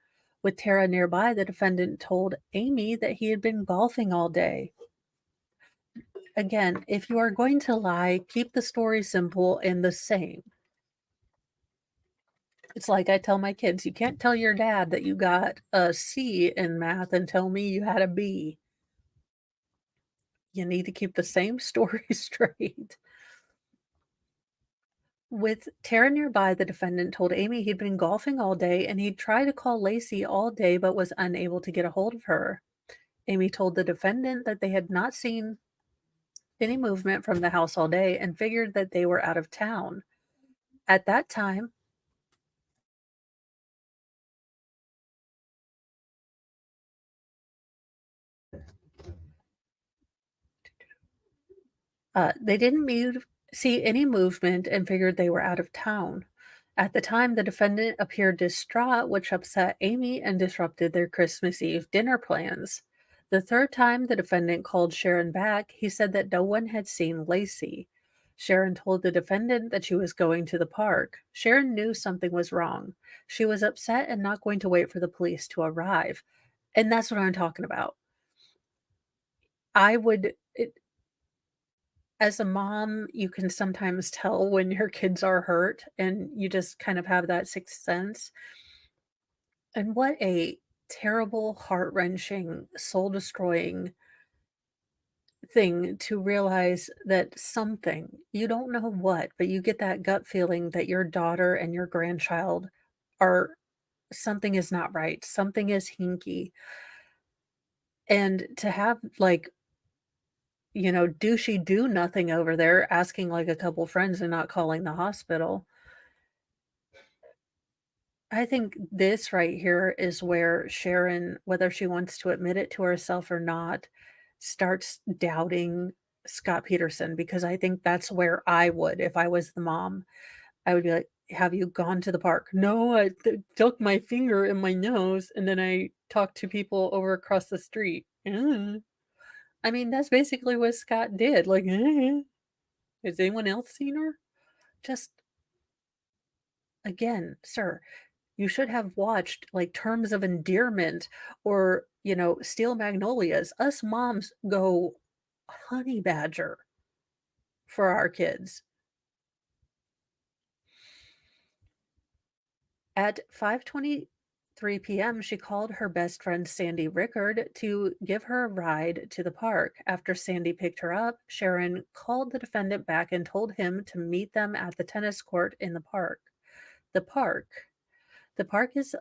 With Tara nearby, the defendant told Amy that he had been golfing all day. Again, if you are going to lie, keep the story simple and the same. It's like I tell my kids, you can't tell your dad that you got a C in math and tell me you had a B. You need to keep the same story straight. With Tara nearby, the defendant told Amy he'd been golfing all day and he'd tried to call Lacey all day but was unable to get a hold of her. Amy told the defendant that they had not seen any movement from the house all day and figured that they were out of town. At that time, they didn't see any movement and figured they were out of town. At the time, the defendant appeared distraught, which upset Amy and disrupted their Christmas Eve dinner plans. The third time the defendant called Sharon back, he said that no one had seen Lacey. Sharon told the defendant that she was going to the park. Sharon knew something was wrong. She was upset and not going to wait for the police to arrive. And that's what I'm talking about. I would, as a mom, you can sometimes tell when your kids are hurt and you just kind of have that sixth sense. And what a terrible, heart-wrenching, soul-destroying thing to realize that something, you don't know what, but you get that gut feeling that your daughter and your grandchild are something is not right, something is hinky. And to have, like, do she do nothing over there, asking, like, a couple friends and not calling the hospital. I think this right here is where Sharon, whether she wants to admit it to herself or not, starts doubting Scott Peterson, because I think that's where I would if I was the mom. I would be like, "Have you gone to the park?" "No, I stuck my finger in my nose and then I talked to people over across the street." I mean, that's basically what Scott did. Like, has anyone else seen her? Just again, sir, you should have watched, like, Terms of Endearment or, Steel Magnolias. Us moms go honey badger for our kids. At 5:23 p.m., she called her best friend Sandy Rickard to give her a ride to the park. After Sandy picked her up, Sharon called the defendant back and told him to meet them at the tennis court in the park. The park The park is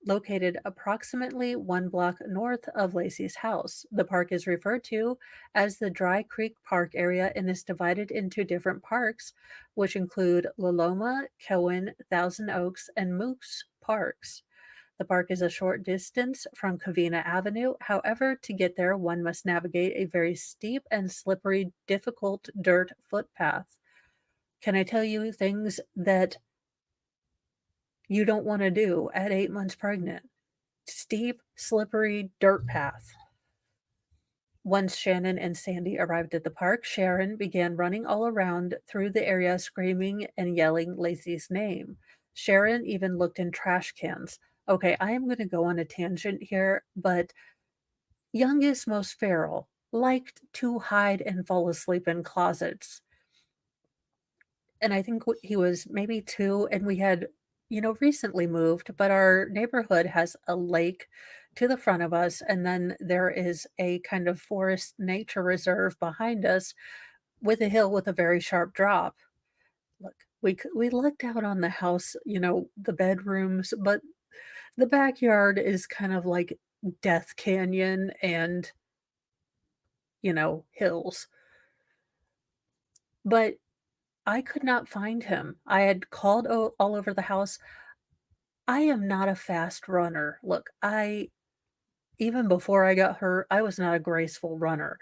located approximately 1 block north of Lacey's house. The park is referred to as the Dry Creek Park area and is divided into different parks, which include Loloma, Cowan, Thousand Oaks, and Moose Parks. The park is a short distance from Covina Avenue. However, to get there, one must navigate a very steep and slippery, difficult dirt footpath. Can I tell you things that you don't want to do at 8 months pregnant? Steep, slippery dirt path. Once Shannon and Sandy arrived at the park, Sharon began running all around through the area, screaming and yelling Lacey's name. Sharon even looked in trash cans. Okay, I am gonna go on a tangent here, but youngest, most feral liked to hide and fall asleep in closets. And I think he was maybe 2, and we had, recently moved, but our neighborhood has a lake to the front of us, and then there is a kind of forest nature reserve behind us with a hill with a very sharp drop. Look, we looked out on the house, the bedrooms, but the backyard is kind of like Death Canyon and, hills. But I could not find him. I had called all over the house. I am not a fast runner. Look, even before I got hurt, I was not a graceful runner.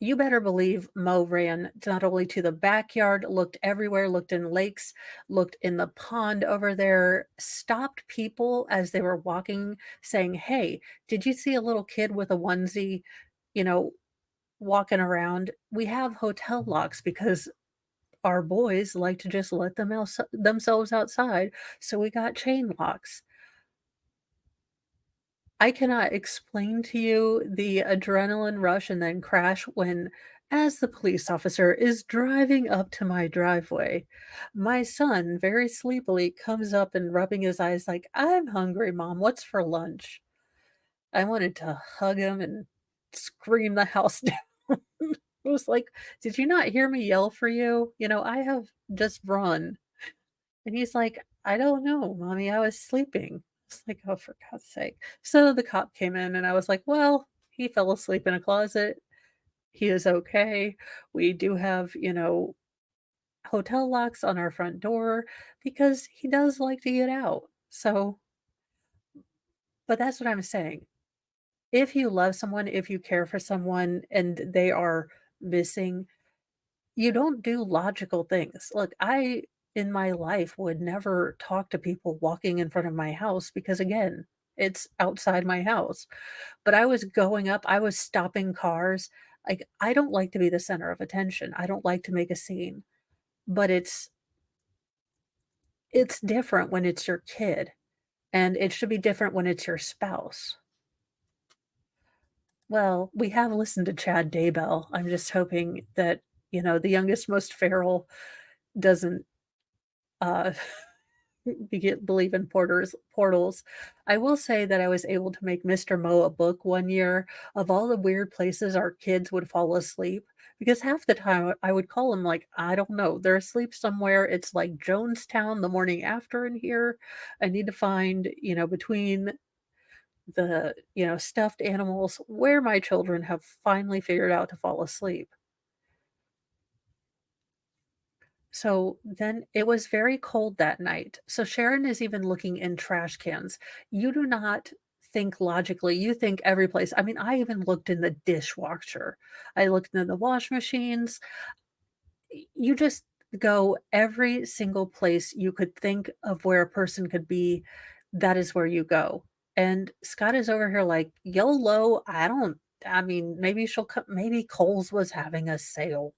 You better believe Mo ran not only to the backyard, looked everywhere, looked in lakes, looked in the pond over there, stopped people as they were walking, saying, "Hey, did you see a little kid with a onesie, you know, walking around?" We have hotel locks because our boys like to just let themselves outside, so we got chain locks. I cannot explain to you the adrenaline rush and then crash when, as the police officer is driving up to my driveway, my son very sleepily comes up and rubbing his eyes like, "I'm hungry, mom. What's for lunch?" I wanted to hug him and scream the house down. It was like, "Did you not hear me yell for you? I have just run." And he's like, "I don't know, mommy, I was sleeping." It's like, "Oh, for God's sake." So the cop came in and I was like, "Well, he fell asleep in a closet. He is okay. We do have, hotel locks on our front door because he does like to get out." So, but that's what I'm saying. If you love someone, if you care for someone and they are missing, you don't do logical things. Look, in my life, would never talk to people walking in front of my house because, again, it's outside my house. But I was going up, I was stopping cars. Like, I don't like to be the center of attention. I don't like to make a scene. But it's different when it's your kid, and it should be different when it's your spouse. Well, we have listened to Chad Daybell. I'm just hoping that, the youngest, most feral doesn't uh believe in portals. I will say that I was able to make Mr. Mo a book one year of all the weird places our kids would fall asleep, because half the time I would call them like, "I don't know, they're asleep somewhere. It's like Jonestown the morning after in here. I need to find, between the, stuffed animals where my children have finally figured out to fall asleep." So then it was very cold that night. So Sharon is even looking in trash cans. You do not think logically. You think every place. I mean, I even looked in the dishwasher. I looked in the wash machines. You just go every single place you could think of where a person could be. That is where you go. And Scott is over here like, YOLO. I mean, maybe she'll come. Maybe Kohl's was having a sale.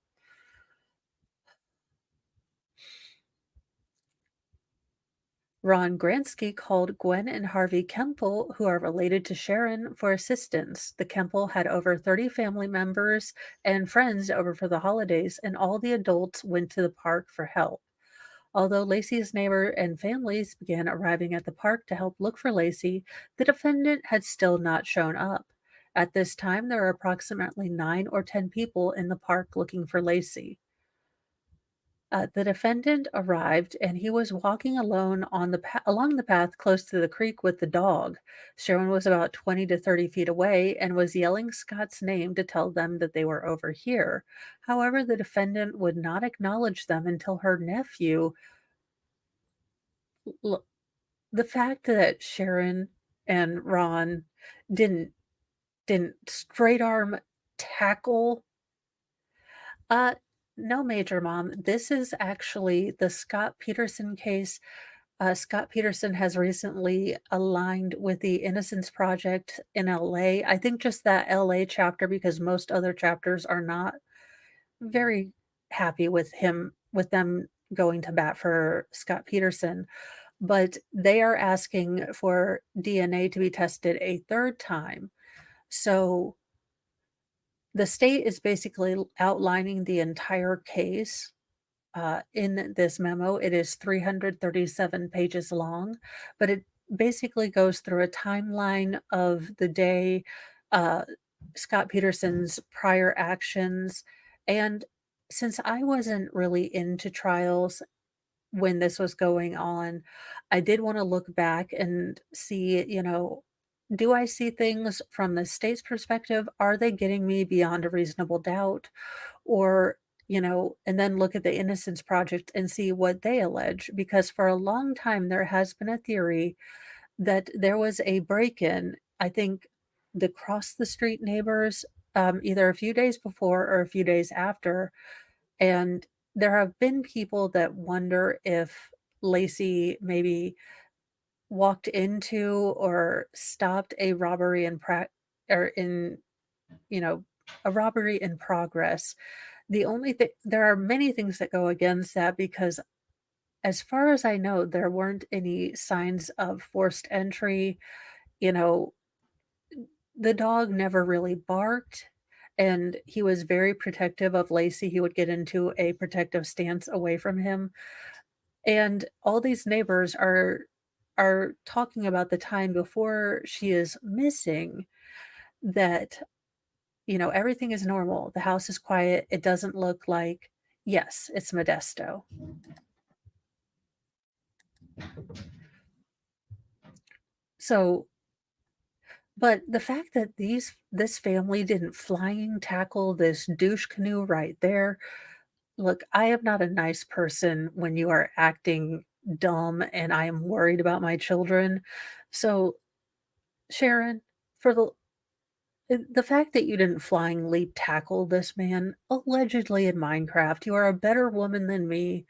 Ron Gransky called Gwen and Harvey Kemple, who are related to Sharon, for assistance. The Kemple had over 30 family members and friends over for the holidays, and all the adults went to the park for help. Although Lacey's neighbor and families began arriving at the park to help look for Lacey, the defendant had still not shown up. At this time, there were approximately 9 or 10 people in the park looking for Lacey. The defendant arrived and he was walking alone along the path close to the creek with the dog. Sharon was about 20 to 30 feet away and was yelling Scott's name to tell them that they were over here. However, the defendant would not acknowledge them until her nephew. Look, the fact that Sharon and Ron didn't didn't straight arm tackle. uh no, Major Mom. This is actually the Scott Peterson case. Scott Peterson has recently aligned with the Innocence Project in LA. I think just that LA chapter, because most other chapters are not very happy with them going to bat for Scott Peterson. but they are asking for DNA to be tested a 3rd time. So, the state is basically outlining the entire case, in this memo. It is 337 pages long, but it basically goes through a timeline of the day, uh, Scott Peterson's prior actions, and since I wasn't really into trials when this was going on, I did wanna look back and see, do I see things from the state's perspective? Are they getting me beyond a reasonable doubt? Or, and then look at the Innocence Project and see what they allege, because for a long time there has been a theory that there was a break-in, I think the cross the street neighbors, either a few days before or a few days after, and there have been people that wonder if Laci maybe walked into or stopped a robbery or in, you know, a robbery in progress. The only thing There are many things that go against that because as far as I know, there weren't any signs of forced entry. You know, the dog never really barked, and he was very protective of Laci. He would get into a protective stance away from him. And all these neighbors are talking about the time before she is missing, that, everything is normal. The house is quiet. It doesn't look like, yes, it's Modesto. So, but the fact that this family didn't flying tackle this douche canoe right there. Look, I am not a nice person when you are acting dumb and I am worried about my children. So, Sharon, for the fact that you didn't flying leap tackle this man allegedly in Minecraft, you are a better woman than me.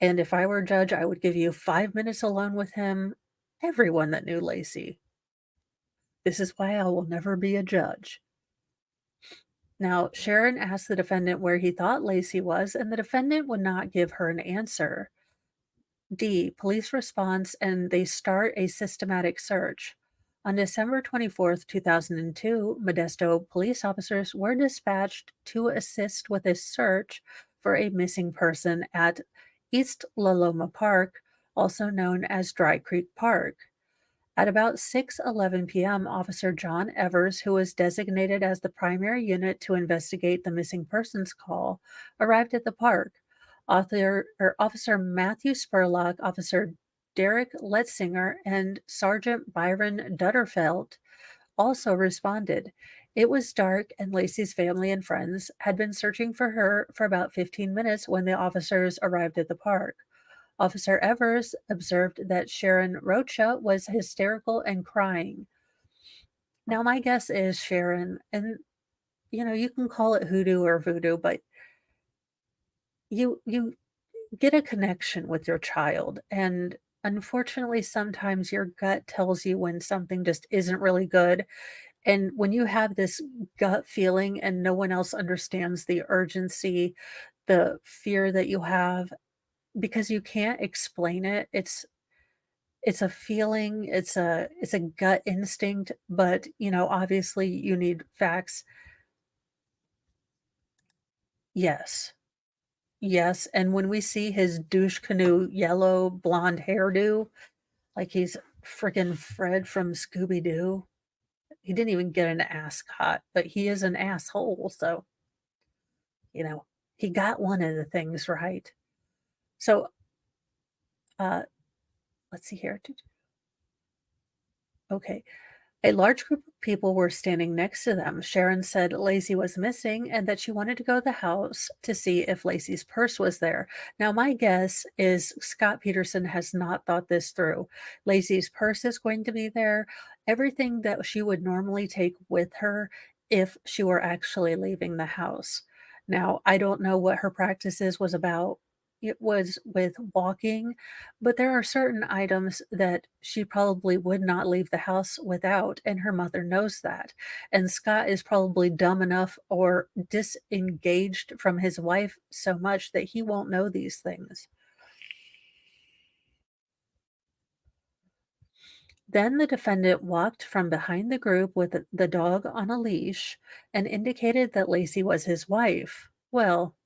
And if I were a judge, I would give you 5 minutes alone with him. Everyone that knew Lacey. This is why I will never be a judge. Now, Sharon asked the defendant where he thought Lacey was, and the defendant would not give her an answer. D. Police response, and they start a systematic search. On December 24th, 2002, Modesto police officers were dispatched to assist with a search for a missing person at East La Loma Park, also known as Dry Creek Park. At about 6:11 p.m., Officer John Evers, who was designated as the primary unit to investigate the missing persons call, arrived at the park. Officer Matthew Spurlock, Officer Derek Letzinger, and Sergeant Byron Dutterfelt also responded. It was dark, and Lacey's family and friends had been searching for her for about 15 minutes when the officers arrived at the park. Officer Evers observed that Sharon Rocha was hysterical and crying. Now, my guess is Sharon, and you can call it hoodoo or voodoo, but you get a connection with your child, and unfortunately, sometimes your gut tells you when something just isn't really good. And when you have this gut feeling and no one else understands the urgency, the fear that you have, because you can't explain it, it's a feeling, it's a gut instinct, but, obviously you need facts. Yes. Yes, and when we see his douche canoe yellow blonde hairdo, like he's freaking Fred from Scooby Doo. He didn't even get an ascot, but he is an asshole, so, you know, he got one of the things right. So, uh, let's see here. Okay. A large group of people were standing next to them. Sharon said Lacey was missing and that she wanted to go to the house to see if Lacey's purse was there. Now, my guess is Scott Peterson has not thought this through. Lacey's purse is going to be there. Everything that she would normally take with her if she were actually leaving the house. Now, I don't know what her practices was about. It was with walking, but there are certain items that she probably would not leave the house without, and her mother knows that. And Scott is probably dumb enough or disengaged from his wife so much that he won't know these things. Then the defendant walked from behind the group with the dog on a leash and indicated that Laci was his wife. Well,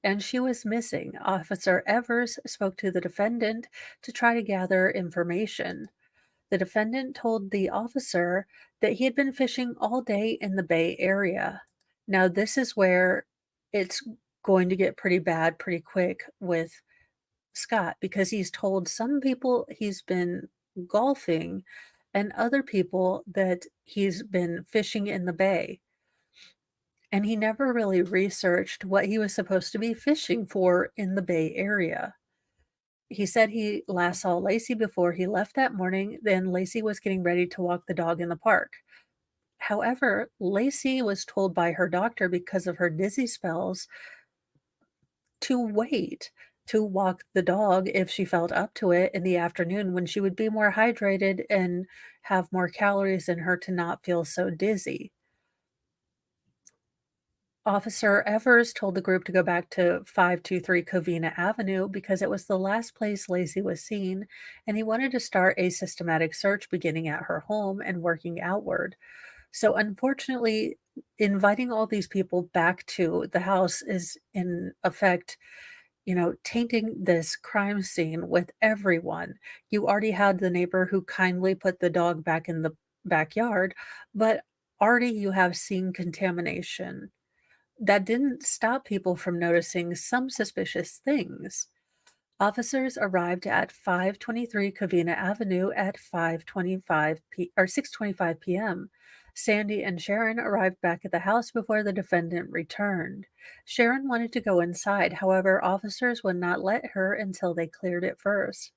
and she was missing. Officer Evers spoke to the defendant to try to gather information. The defendant told the officer that he had been fishing all day in the Bay Area. Now, this is where it's going to get pretty bad pretty quick with Scott because he's told some people he's been golfing and other people that he's been fishing in the bay. And he never really researched what he was supposed to be fishing for in the Bay Area. He said he last saw Laci before he left that morning, then Laci was getting ready to walk the dog in the park. However, Laci was told by her doctor because of her dizzy spells to wait to walk the dog if she felt up to it in the afternoon when she would be more hydrated and have more calories in her to not feel so dizzy. Officer Evers told the group to go back to 523 Covina Avenue because it was the last place Laci was seen, and he wanted to start a systematic search beginning at her home and working outward. So, unfortunately, inviting all these people back to the house is, in effect, tainting this crime scene with everyone. You already had the neighbor who kindly put the dog back in the backyard, but already you have seen contamination. That didn't stop people from noticing some suspicious things. Officers arrived at 523 Covina Avenue at 5:25 or 6:25 p.m. Sandy and Sharon arrived back at the house before the defendant returned. Sharon wanted to go inside, however, officers would not let her until they cleared it first.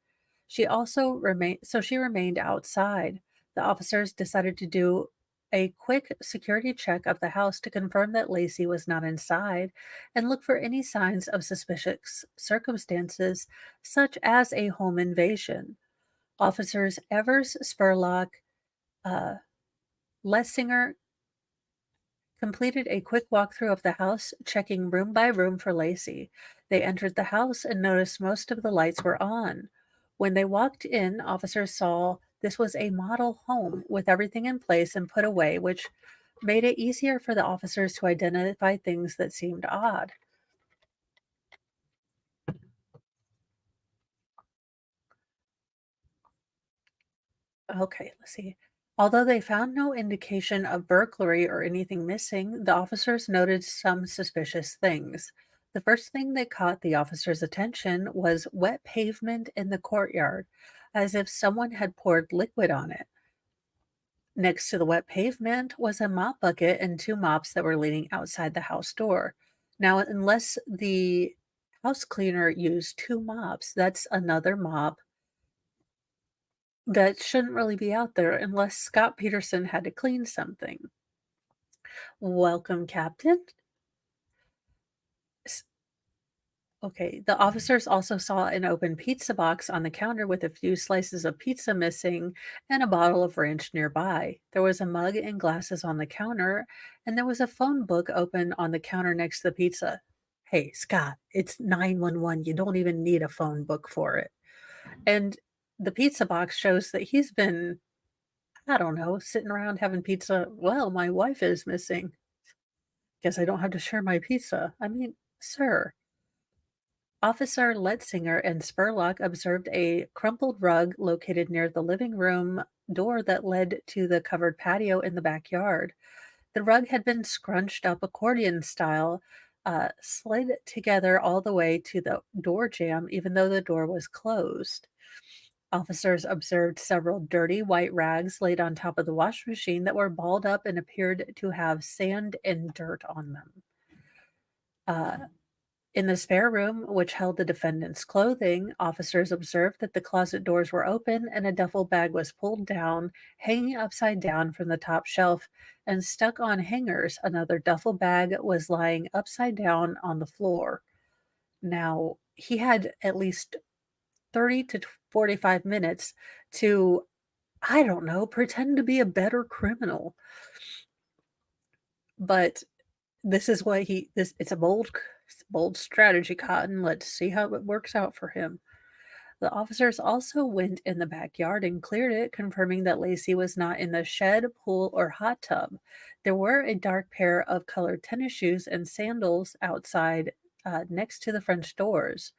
She remained outside. The officers decided to do a quick security check of the house to confirm that Laci was not inside and look for any signs of suspicious circumstances, such as a home invasion. Officers Evers, Spurlock, uh, Lessinger completed a quick walkthrough of the house, checking room by room for Laci. They entered the house and noticed most of the lights were on. When they walked in, officers saw this was a model home with everything in place and put away, which made it easier for the officers to identify things that seemed odd. Okay, let's see. Although they found no indication of burglary or anything missing, the officers noted some suspicious things. The first thing that caught the officers' attention was wet pavement in the courtyard, as if someone had poured liquid on it. Next to the wet pavement was a mop bucket and two mops that were leaning outside the house door. Now, unless the house cleaner used two mops, that's another mop that shouldn't really be out there unless Scott Peterson had to clean something. Welcome, Captain. S- Okay, the officers also saw an open pizza box on the counter with a few slices of pizza missing and a bottle of ranch nearby. There was a mug and glasses on the counter, and there was a phone book open on the counter next to the pizza. Hey, Scott, it's 911. You don't even need a phone book for it. And the pizza box shows that he's been, I don't know, sitting around having pizza. Well, my wife is missing. Guess I don't have to share my pizza. I mean, sir. Officer Letzinger and Spurlock observed a crumpled rug located near the living room door that led to the covered patio in the backyard. The rug had been scrunched up accordion style, slid together all the way to the door jamb, even though the door was closed. Officers observed several dirty white rags laid on top of the wash machine that were balled up and appeared to have sand and dirt on them. Uh, in the spare room, which held the defendant's clothing, officers observed that the closet doors were open and a duffel bag was pulled down, hanging upside down from the top shelf and stuck on hangers. Another duffel bag was lying upside down on the floor. Now, he had at least 30 to 45 minutes to, I don't know, pretend to be a better criminal. But this is what it's a bold strategy, Cotton. Let's see how it works out for him. The officers also went in the backyard and cleared it, confirming that Lacey was not in the shed, pool, or hot tub. There were a dark pair of colored tennis shoes and sandals outside next to the French doors.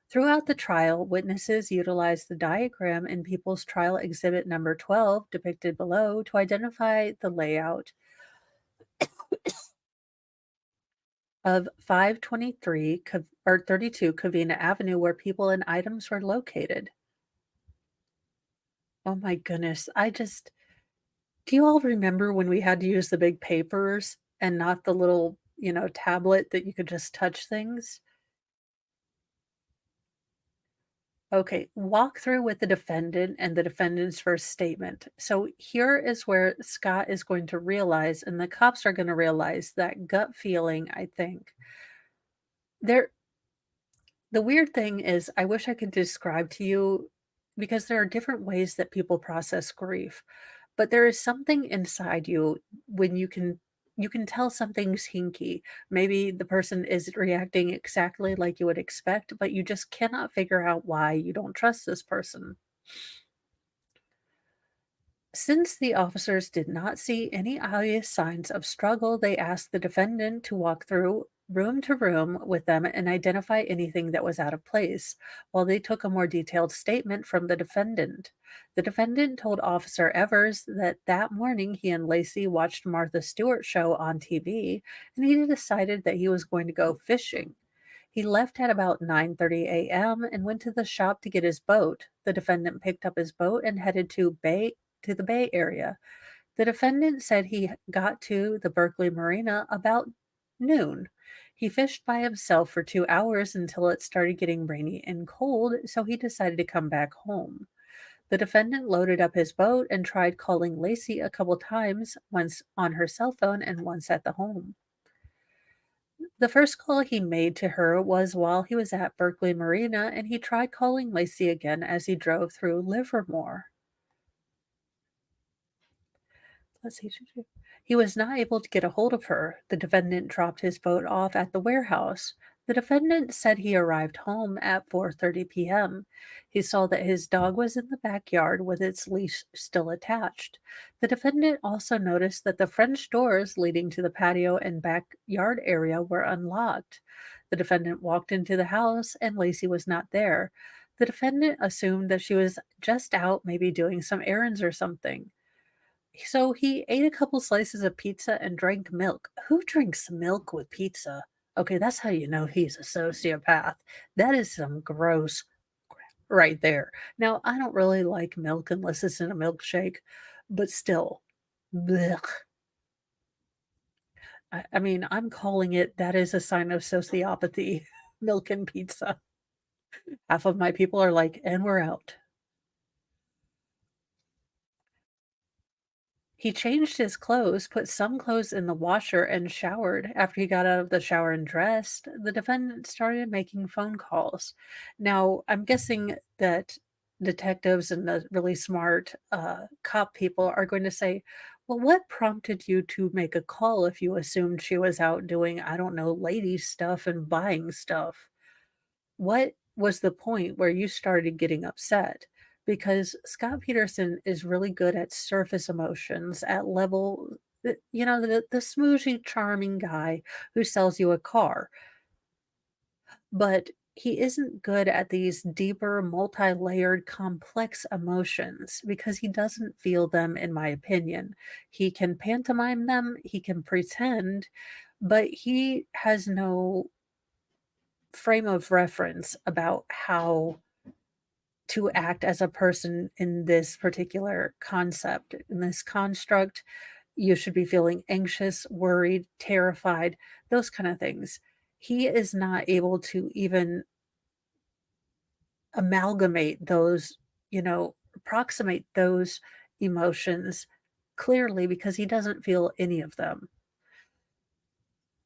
Throughout the trial, witnesses utilized the diagram in People's Trial Exhibit Number 12, depicted below, to identify the layout of 523 or 32 Covina Avenue where people and items were located. Oh my goodness. Do you all remember when we had to use the big papers and not the little, tablet that you could just touch things? Okay, walk through with the defendant and the defendant's first statement. So here is where Scott is going to realize, and the cops are going to realize that gut feeling, I think. There, the weird thing is, I wish I could describe to you because there are different ways that people process grief. But there is something inside you when you can tell something's hinky. Maybe the person is reacting exactly like you would expect, but you just cannot figure out why you don't trust this person. Since the officers did not see any obvious signs of struggle, they asked the defendant to walk through room to room with them and identify anything that was out of place, while they took a more detailed statement from the defendant. The defendant told Officer Evers that that morning he and Lacey watched Martha Stewart's show on TV and he decided that he was going to go fishing. He left at about 9:30 a.m. and went to the shop to get his boat. The defendant picked up his boat and headed to the Bay Area. The defendant said he got to the Berkeley Marina about noon. He fished by himself for 2 hours until it started getting rainy and cold, so he decided to come back home. The defendant loaded up his boat and tried calling Lacey a couple times, once on her cell phone and once at the home. The first call he made to her was while he was at Berkeley Marina, and he tried calling Lacey again as he drove through Livermore. Let's see. He was not able to get a hold of her. The defendant dropped his boat off at the warehouse. The defendant said he arrived home at 4:30 p.m. He saw that his dog was in the backyard with its leash still attached. The defendant also noticed that the French doors leading to the patio and backyard area were unlocked. The defendant walked into the house and Lacey was not there. The defendant assumed that she was just out, maybe doing some errands or something. So he ate a couple slices of pizza and drank milk. Who drinks milk with pizza? Okay, that's how you know he's a sociopath. That is some gross crap right there. Now, I don't really like milk unless it's in a milkshake, but still, blech. I mean, I'm calling it that is a sign of sociopathy. Milk and pizza. Half of my people are like, and we're out. He changed his clothes, put some clothes in the washer, and showered. After he got out of the shower and dressed, the defendant started making phone calls. Now, I'm guessing that detectives and the really smart cop people are going to say, well, what prompted you to make a call if you assumed she was out doing, I don't know, lady stuff and buying stuff? What was the point where you started getting upset? Because Scott Peterson is really good at surface emotions, at level, the smoozy, charming guy who sells you a car. But he isn't good at these deeper, multi layered, complex emotions because he doesn't feel them, in my opinion. He can pantomime them, he can pretend, but he has no frame of reference about how to act as a person in this particular concept, in this construct. You should be feeling anxious, worried, terrified, those kind of things. He is not able to even amalgamate those, approximate those emotions clearly because he doesn't feel any of them.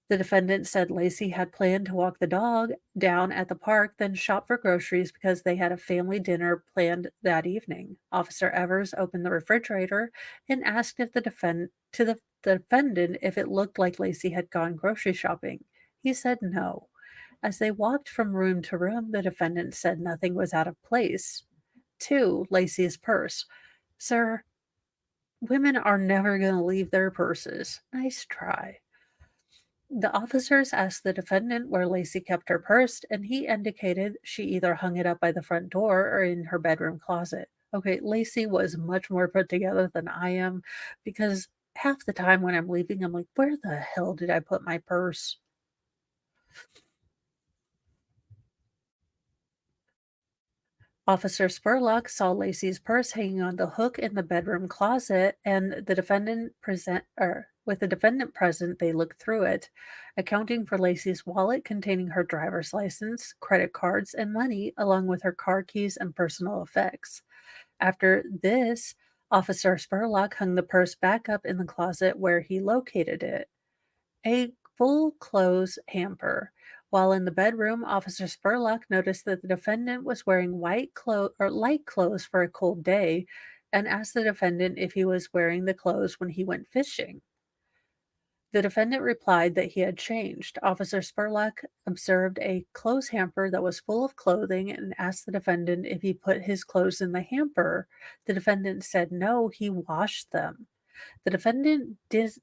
The defendant said Lacey had planned to walk the dog down at the park, then shop for groceries because they had a family dinner planned that evening. Officer Evers opened the refrigerator and asked if the defendant if it looked like Lacey had gone grocery shopping. He said no. As they walked from room to room, the defendant said nothing was out of place. 2. Lacey's purse. Sir, women are never going to leave their purses. Nice try. The officers asked the defendant where Lacey kept her purse, and he indicated she either hung it up by the front door or in her bedroom closet. Okay, Lacey was much more put together than I am because half the time when I'm leaving, I'm like, where the hell did I put my purse? Officer Spurlock saw Lacey's purse hanging on the hook in the bedroom closet, and with the defendant present, they looked through it, accounting for Lacey's wallet containing her driver's license, credit cards, and money, along with her car keys and personal effects. After this, Officer Spurlock hung the purse back up in the closet where he located it. A full clothes hamper. While in the bedroom, Officer Spurlock noticed that the defendant was wearing white clothes or light clothes for a cold day and asked the defendant if he was wearing the clothes when he went fishing. The defendant replied that he had changed. Officer Spurlock observed a clothes hamper that was full of clothing and asked the defendant if he put his clothes in the hamper. The defendant said no, he washed them. The defendant dis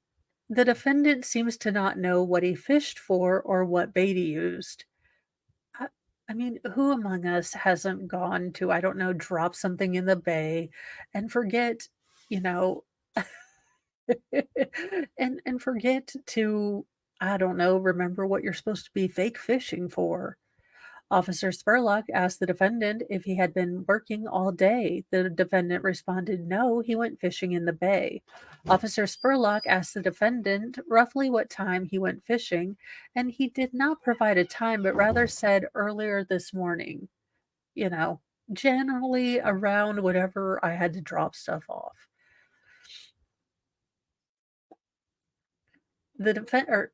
the defendant seems to not know what he fished for or what bait he used. I I mean, who among us hasn't gone to, I don't know, drop something in the bay and forget, you know, and forget to, I don't know, remember what you're supposed to be fake fishing for? Officer Spurlock asked the defendant if he had been working all day. The defendant responded, no, he went fishing in the bay. Officer Spurlock asked the defendant roughly what time he went fishing, and he did not provide a time, but rather said earlier this morning, you know, generally around whatever I had to drop stuff off.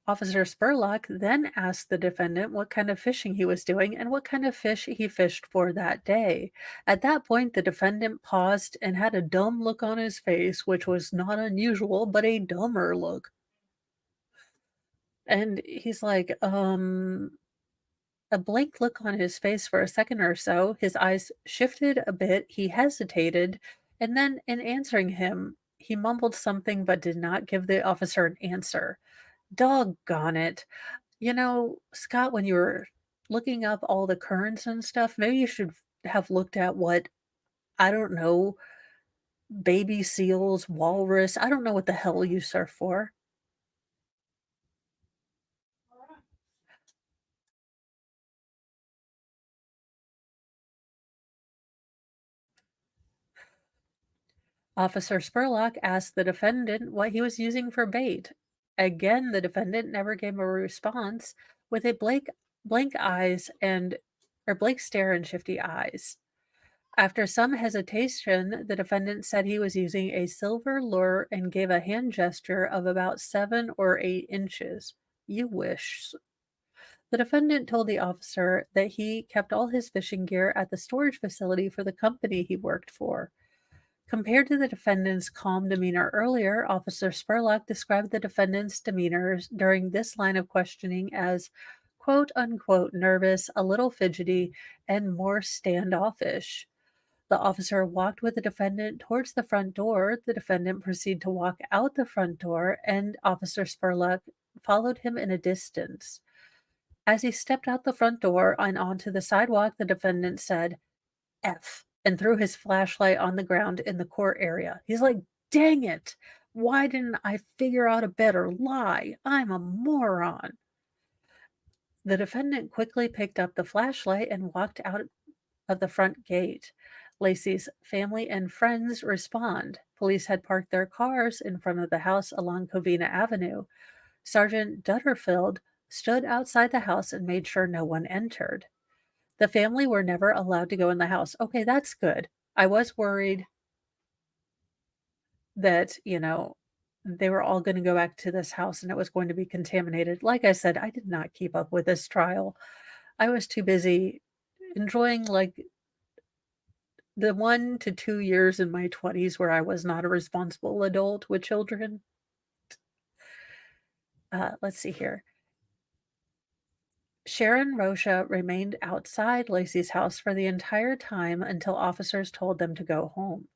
Officer Spurlock then asked the defendant what kind of fishing he was doing and what kind of fish he fished for that day. At that point, the defendant paused and had a dumb look on his face, which was not unusual, but a dumber look. And he's like, a blank look on his face for a second or so. His eyes shifted a bit. He hesitated. And then, in answering him, he mumbled something but did not give the officer an answer. Doggone it. You know, Scott, when you were looking up all the currents and stuff, maybe you should have looked at what, I don't know, baby seals, walrus, I don't know what the hell you surf for. Officer Spurlock asked the defendant what he was using for bait. Again, the defendant never gave a response with a blank eyes and or blank stare and shifty eyes. After some hesitation, the defendant said he was using a silver lure and gave a hand gesture of about 7 or 8 inches. You wish. The defendant told the officer that he kept all his fishing gear at the storage facility for the company he worked for. Compared to the defendant's calm demeanor earlier, Officer Spurlock described the defendant's demeanor during this line of questioning as quote unquote nervous, a little fidgety, and more standoffish. The officer walked with the defendant towards the front door. The defendant proceeded to walk out the front door, and Officer Spurlock followed him in a distance. As he stepped out the front door and onto the sidewalk, the defendant said, F, and threw his flashlight on the ground in the court area. He's like, dang it. Why didn't I figure out a better lie? I'm a moron. The defendant quickly picked up the flashlight and walked out of the front gate. Lacey's family and friends respond. Police had parked their cars in front of the house along Covina Avenue. Sergeant Dutterfield stood outside the house and made sure no one entered. The family were never allowed to go in the house. Okay, that's good. I was worried that, they were all going to go back to this house and it was going to be contaminated. Like I said, I did not keep up with this trial. I was too busy enjoying like the 1 to 2 years in my 20s where I was not a responsible adult with children. Let's see here. Sharon Rocha remained outside Lacey's house for the entire time until officers told them to go home.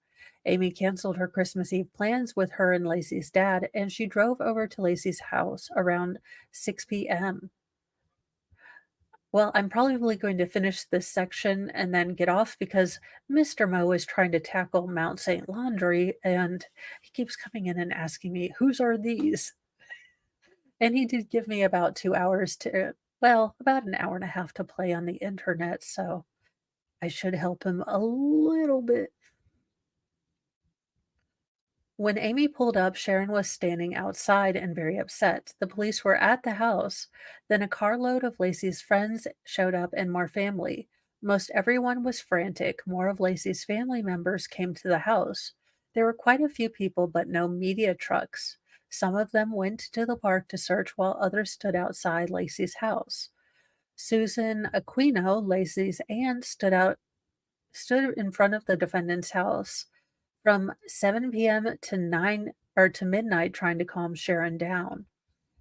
Amy canceled her Christmas Eve plans with her and Lacey's dad, and she drove over to Lacey's house around 6 p.m. Well, I'm probably going to finish this section and then get off because Mr. Mo is trying to tackle Mount St. Laundry and he keeps coming in and asking me, "Whose are these?" And he did give me about 2 hours to well, about an hour and a half to play on the internet, so I should help him a little bit. When Amy pulled up, Sharon was standing outside and very upset. The police were at the house. Then a carload of Lacey's friends showed up and more family. Most everyone was frantic. More of Lacey's family members came to the house. There were quite a few people, but no media trucks. Some of them went to the park to search while others stood outside Lacey's house. Susan Aquino, Lacey's aunt, stood in front of the defendant's house from 7 p.m. to 9 or to midnight trying to calm Sharon down.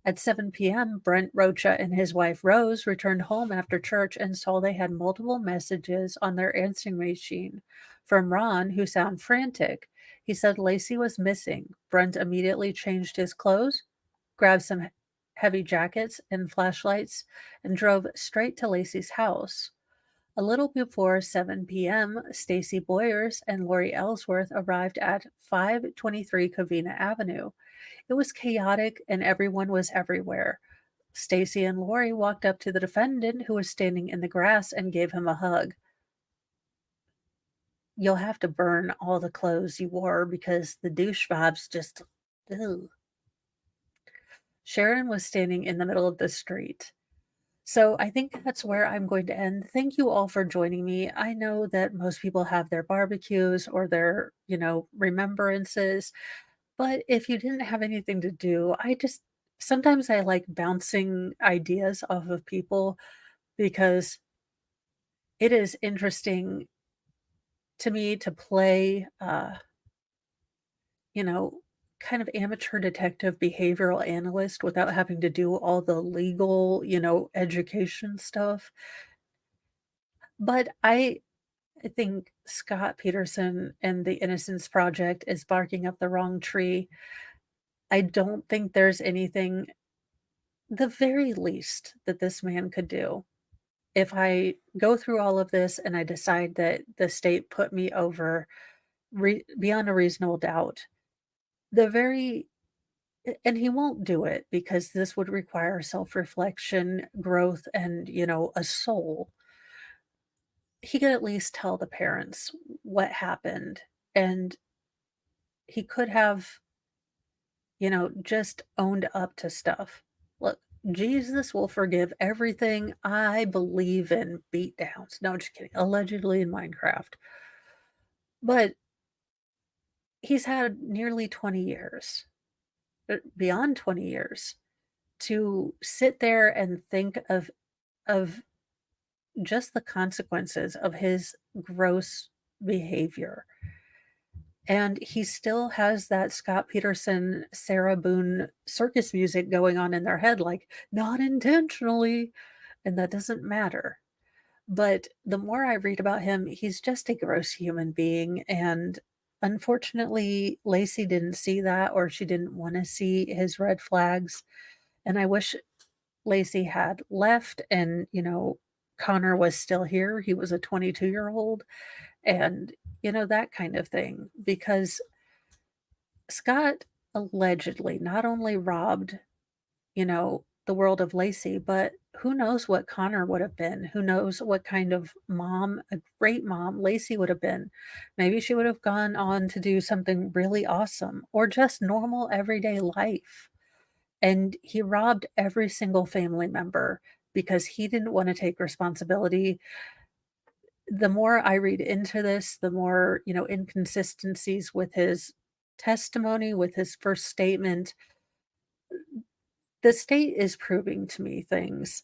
At 7 p.m., Brent Rocha and his wife Rose returned home after church and saw they had multiple messages on their answering machine from Ron, who sounded frantic. He said Lacey was missing. Brent immediately changed his clothes, grabbed some heavy jackets and flashlights, and drove straight to Lacey's house. A little before 7 p.m., Stacy Boyers and Lori Ellsworth arrived at 523 Covina Avenue. It was chaotic and everyone was everywhere. Stacy and Lori walked up to the defendant who was standing in the grass and gave him a hug. You'll have to burn all the clothes you wore because the douche vibes just. Ugh. Sharon was standing in the middle of the street. So I think that's where I'm going to end. Thank you all for joining me. I know that most people have their barbecues or their, remembrances, but if you didn't have anything to do, sometimes I like bouncing ideas off of people because it is interesting to me to play, you know, kind of amateur detective behavioral analyst without having to do all the legal, education stuff. But I think Scott Peterson and the Innocence Project is barking up the wrong tree. I don't think there's anything, the very least, that this man could do. If I go through all of this and I decide that the state put me over beyond a reasonable doubt, the very and he won't do it because this would require self-reflection, growth, and, a soul. He could at least tell the parents what happened, and he could have, just owned up to stuff. Look, Jesus will forgive everything. I believe in beatdowns. No, I'm just kidding. Allegedly in Minecraft. But he's had nearly 20 years, beyond 20 years, to sit there and think of just the consequences of his gross behavior. And he still has that Scott Peterson, Sarah Boone circus music going on in their head, like, not intentionally, and that doesn't matter. But the more I read about him, he's just a gross human being. And unfortunately, Lacey didn't see that, or she didn't want to see his red flags. And I wish Lacey had left and, Connor was still here. He was a 22-year-old and, that kind of thing. Because Scott allegedly not only robbed, the world of Lacey, but who knows what Connor would have been? Who knows what kind of mom, a great mom, Lacey would have been? Maybe she would have gone on to do something really awesome or just normal everyday life. And he robbed every single family member because he didn't want to take responsibility. The more I read into this, the more, inconsistencies with his testimony, with his first statement. The state is proving to me things.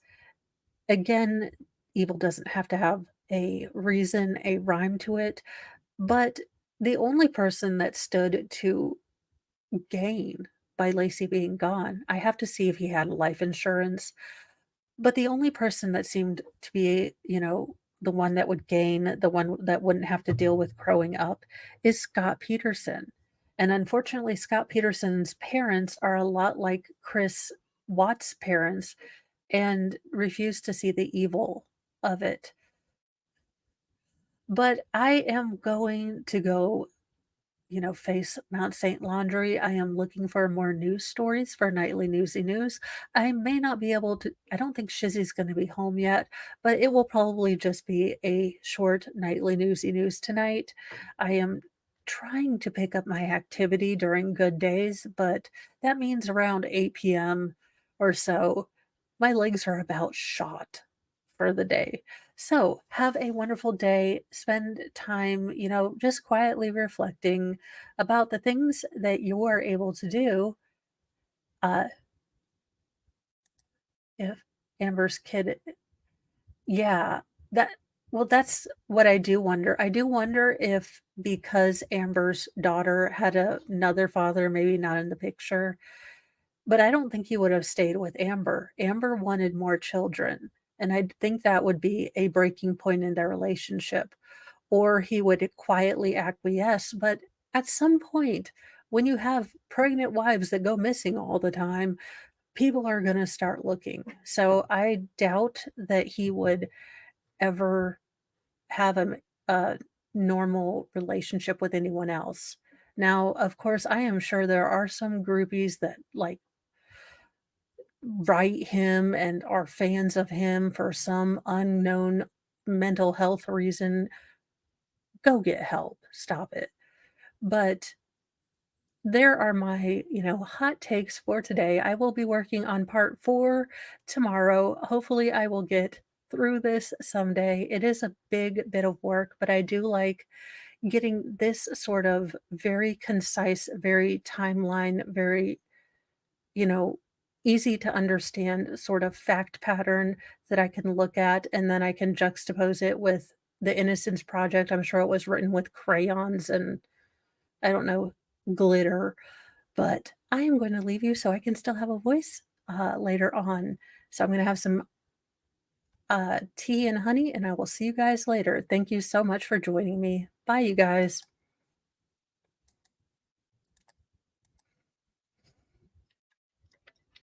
Again, evil doesn't have to have a reason, a rhyme to it, but the only person that stood to gain by Lacey being gone, I have to see if he had life insurance. But the only person that seemed to be, the one that would gain, the one that wouldn't have to deal with growing up is Scott Peterson. And unfortunately, Scott Peterson's parents are a lot like Chris Watts' parents and refuse to see the evil of it. But I am going to go face Mount St. Laundry. I am looking for more news stories for Nightly Newsy News. I may not be able to, I don't think Shizzy's going to be home yet, but it will probably just be a short Nightly Newsy News tonight. I am trying to pick up my activity during good days, but that means around 8 p.m. or so, my legs are about shot for the day. So, have a wonderful day. Spend time, just quietly reflecting about the things that you are able to do. Uh, if Amber's kid, yeah, that, well, that's what I do wonder. I do wonder if because Amber's daughter had another father, maybe not in the picture, but I don't think he would have stayed with Amber. Amber wanted more children. And I think that would be a breaking point in their relationship. Or he would quietly acquiesce. But at some point, when you have pregnant wives that go missing all the time, people are going to start looking. So I doubt that he would ever have a normal relationship with anyone else. Now, of course, I am sure there are some groupies that like write him and are fans of him for some unknown mental health reason. Go get help. Stop it. But there are my, hot takes for today. I will be working on part 4 tomorrow. Hopefully, I will get through this someday. It is a big bit of work, but I do like getting this sort of very concise, very timeline, very, you know, easy to understand sort of fact pattern that I can look at, and then I can juxtapose it with The Innocence Project. I'm sure it was written with crayons and, I don't know, glitter, but I am going to leave you so I can still have a voice, later on. So I'm gonna have some, tea and honey, and I will see you guys later. Thank you so much for joining me. Bye, you guys.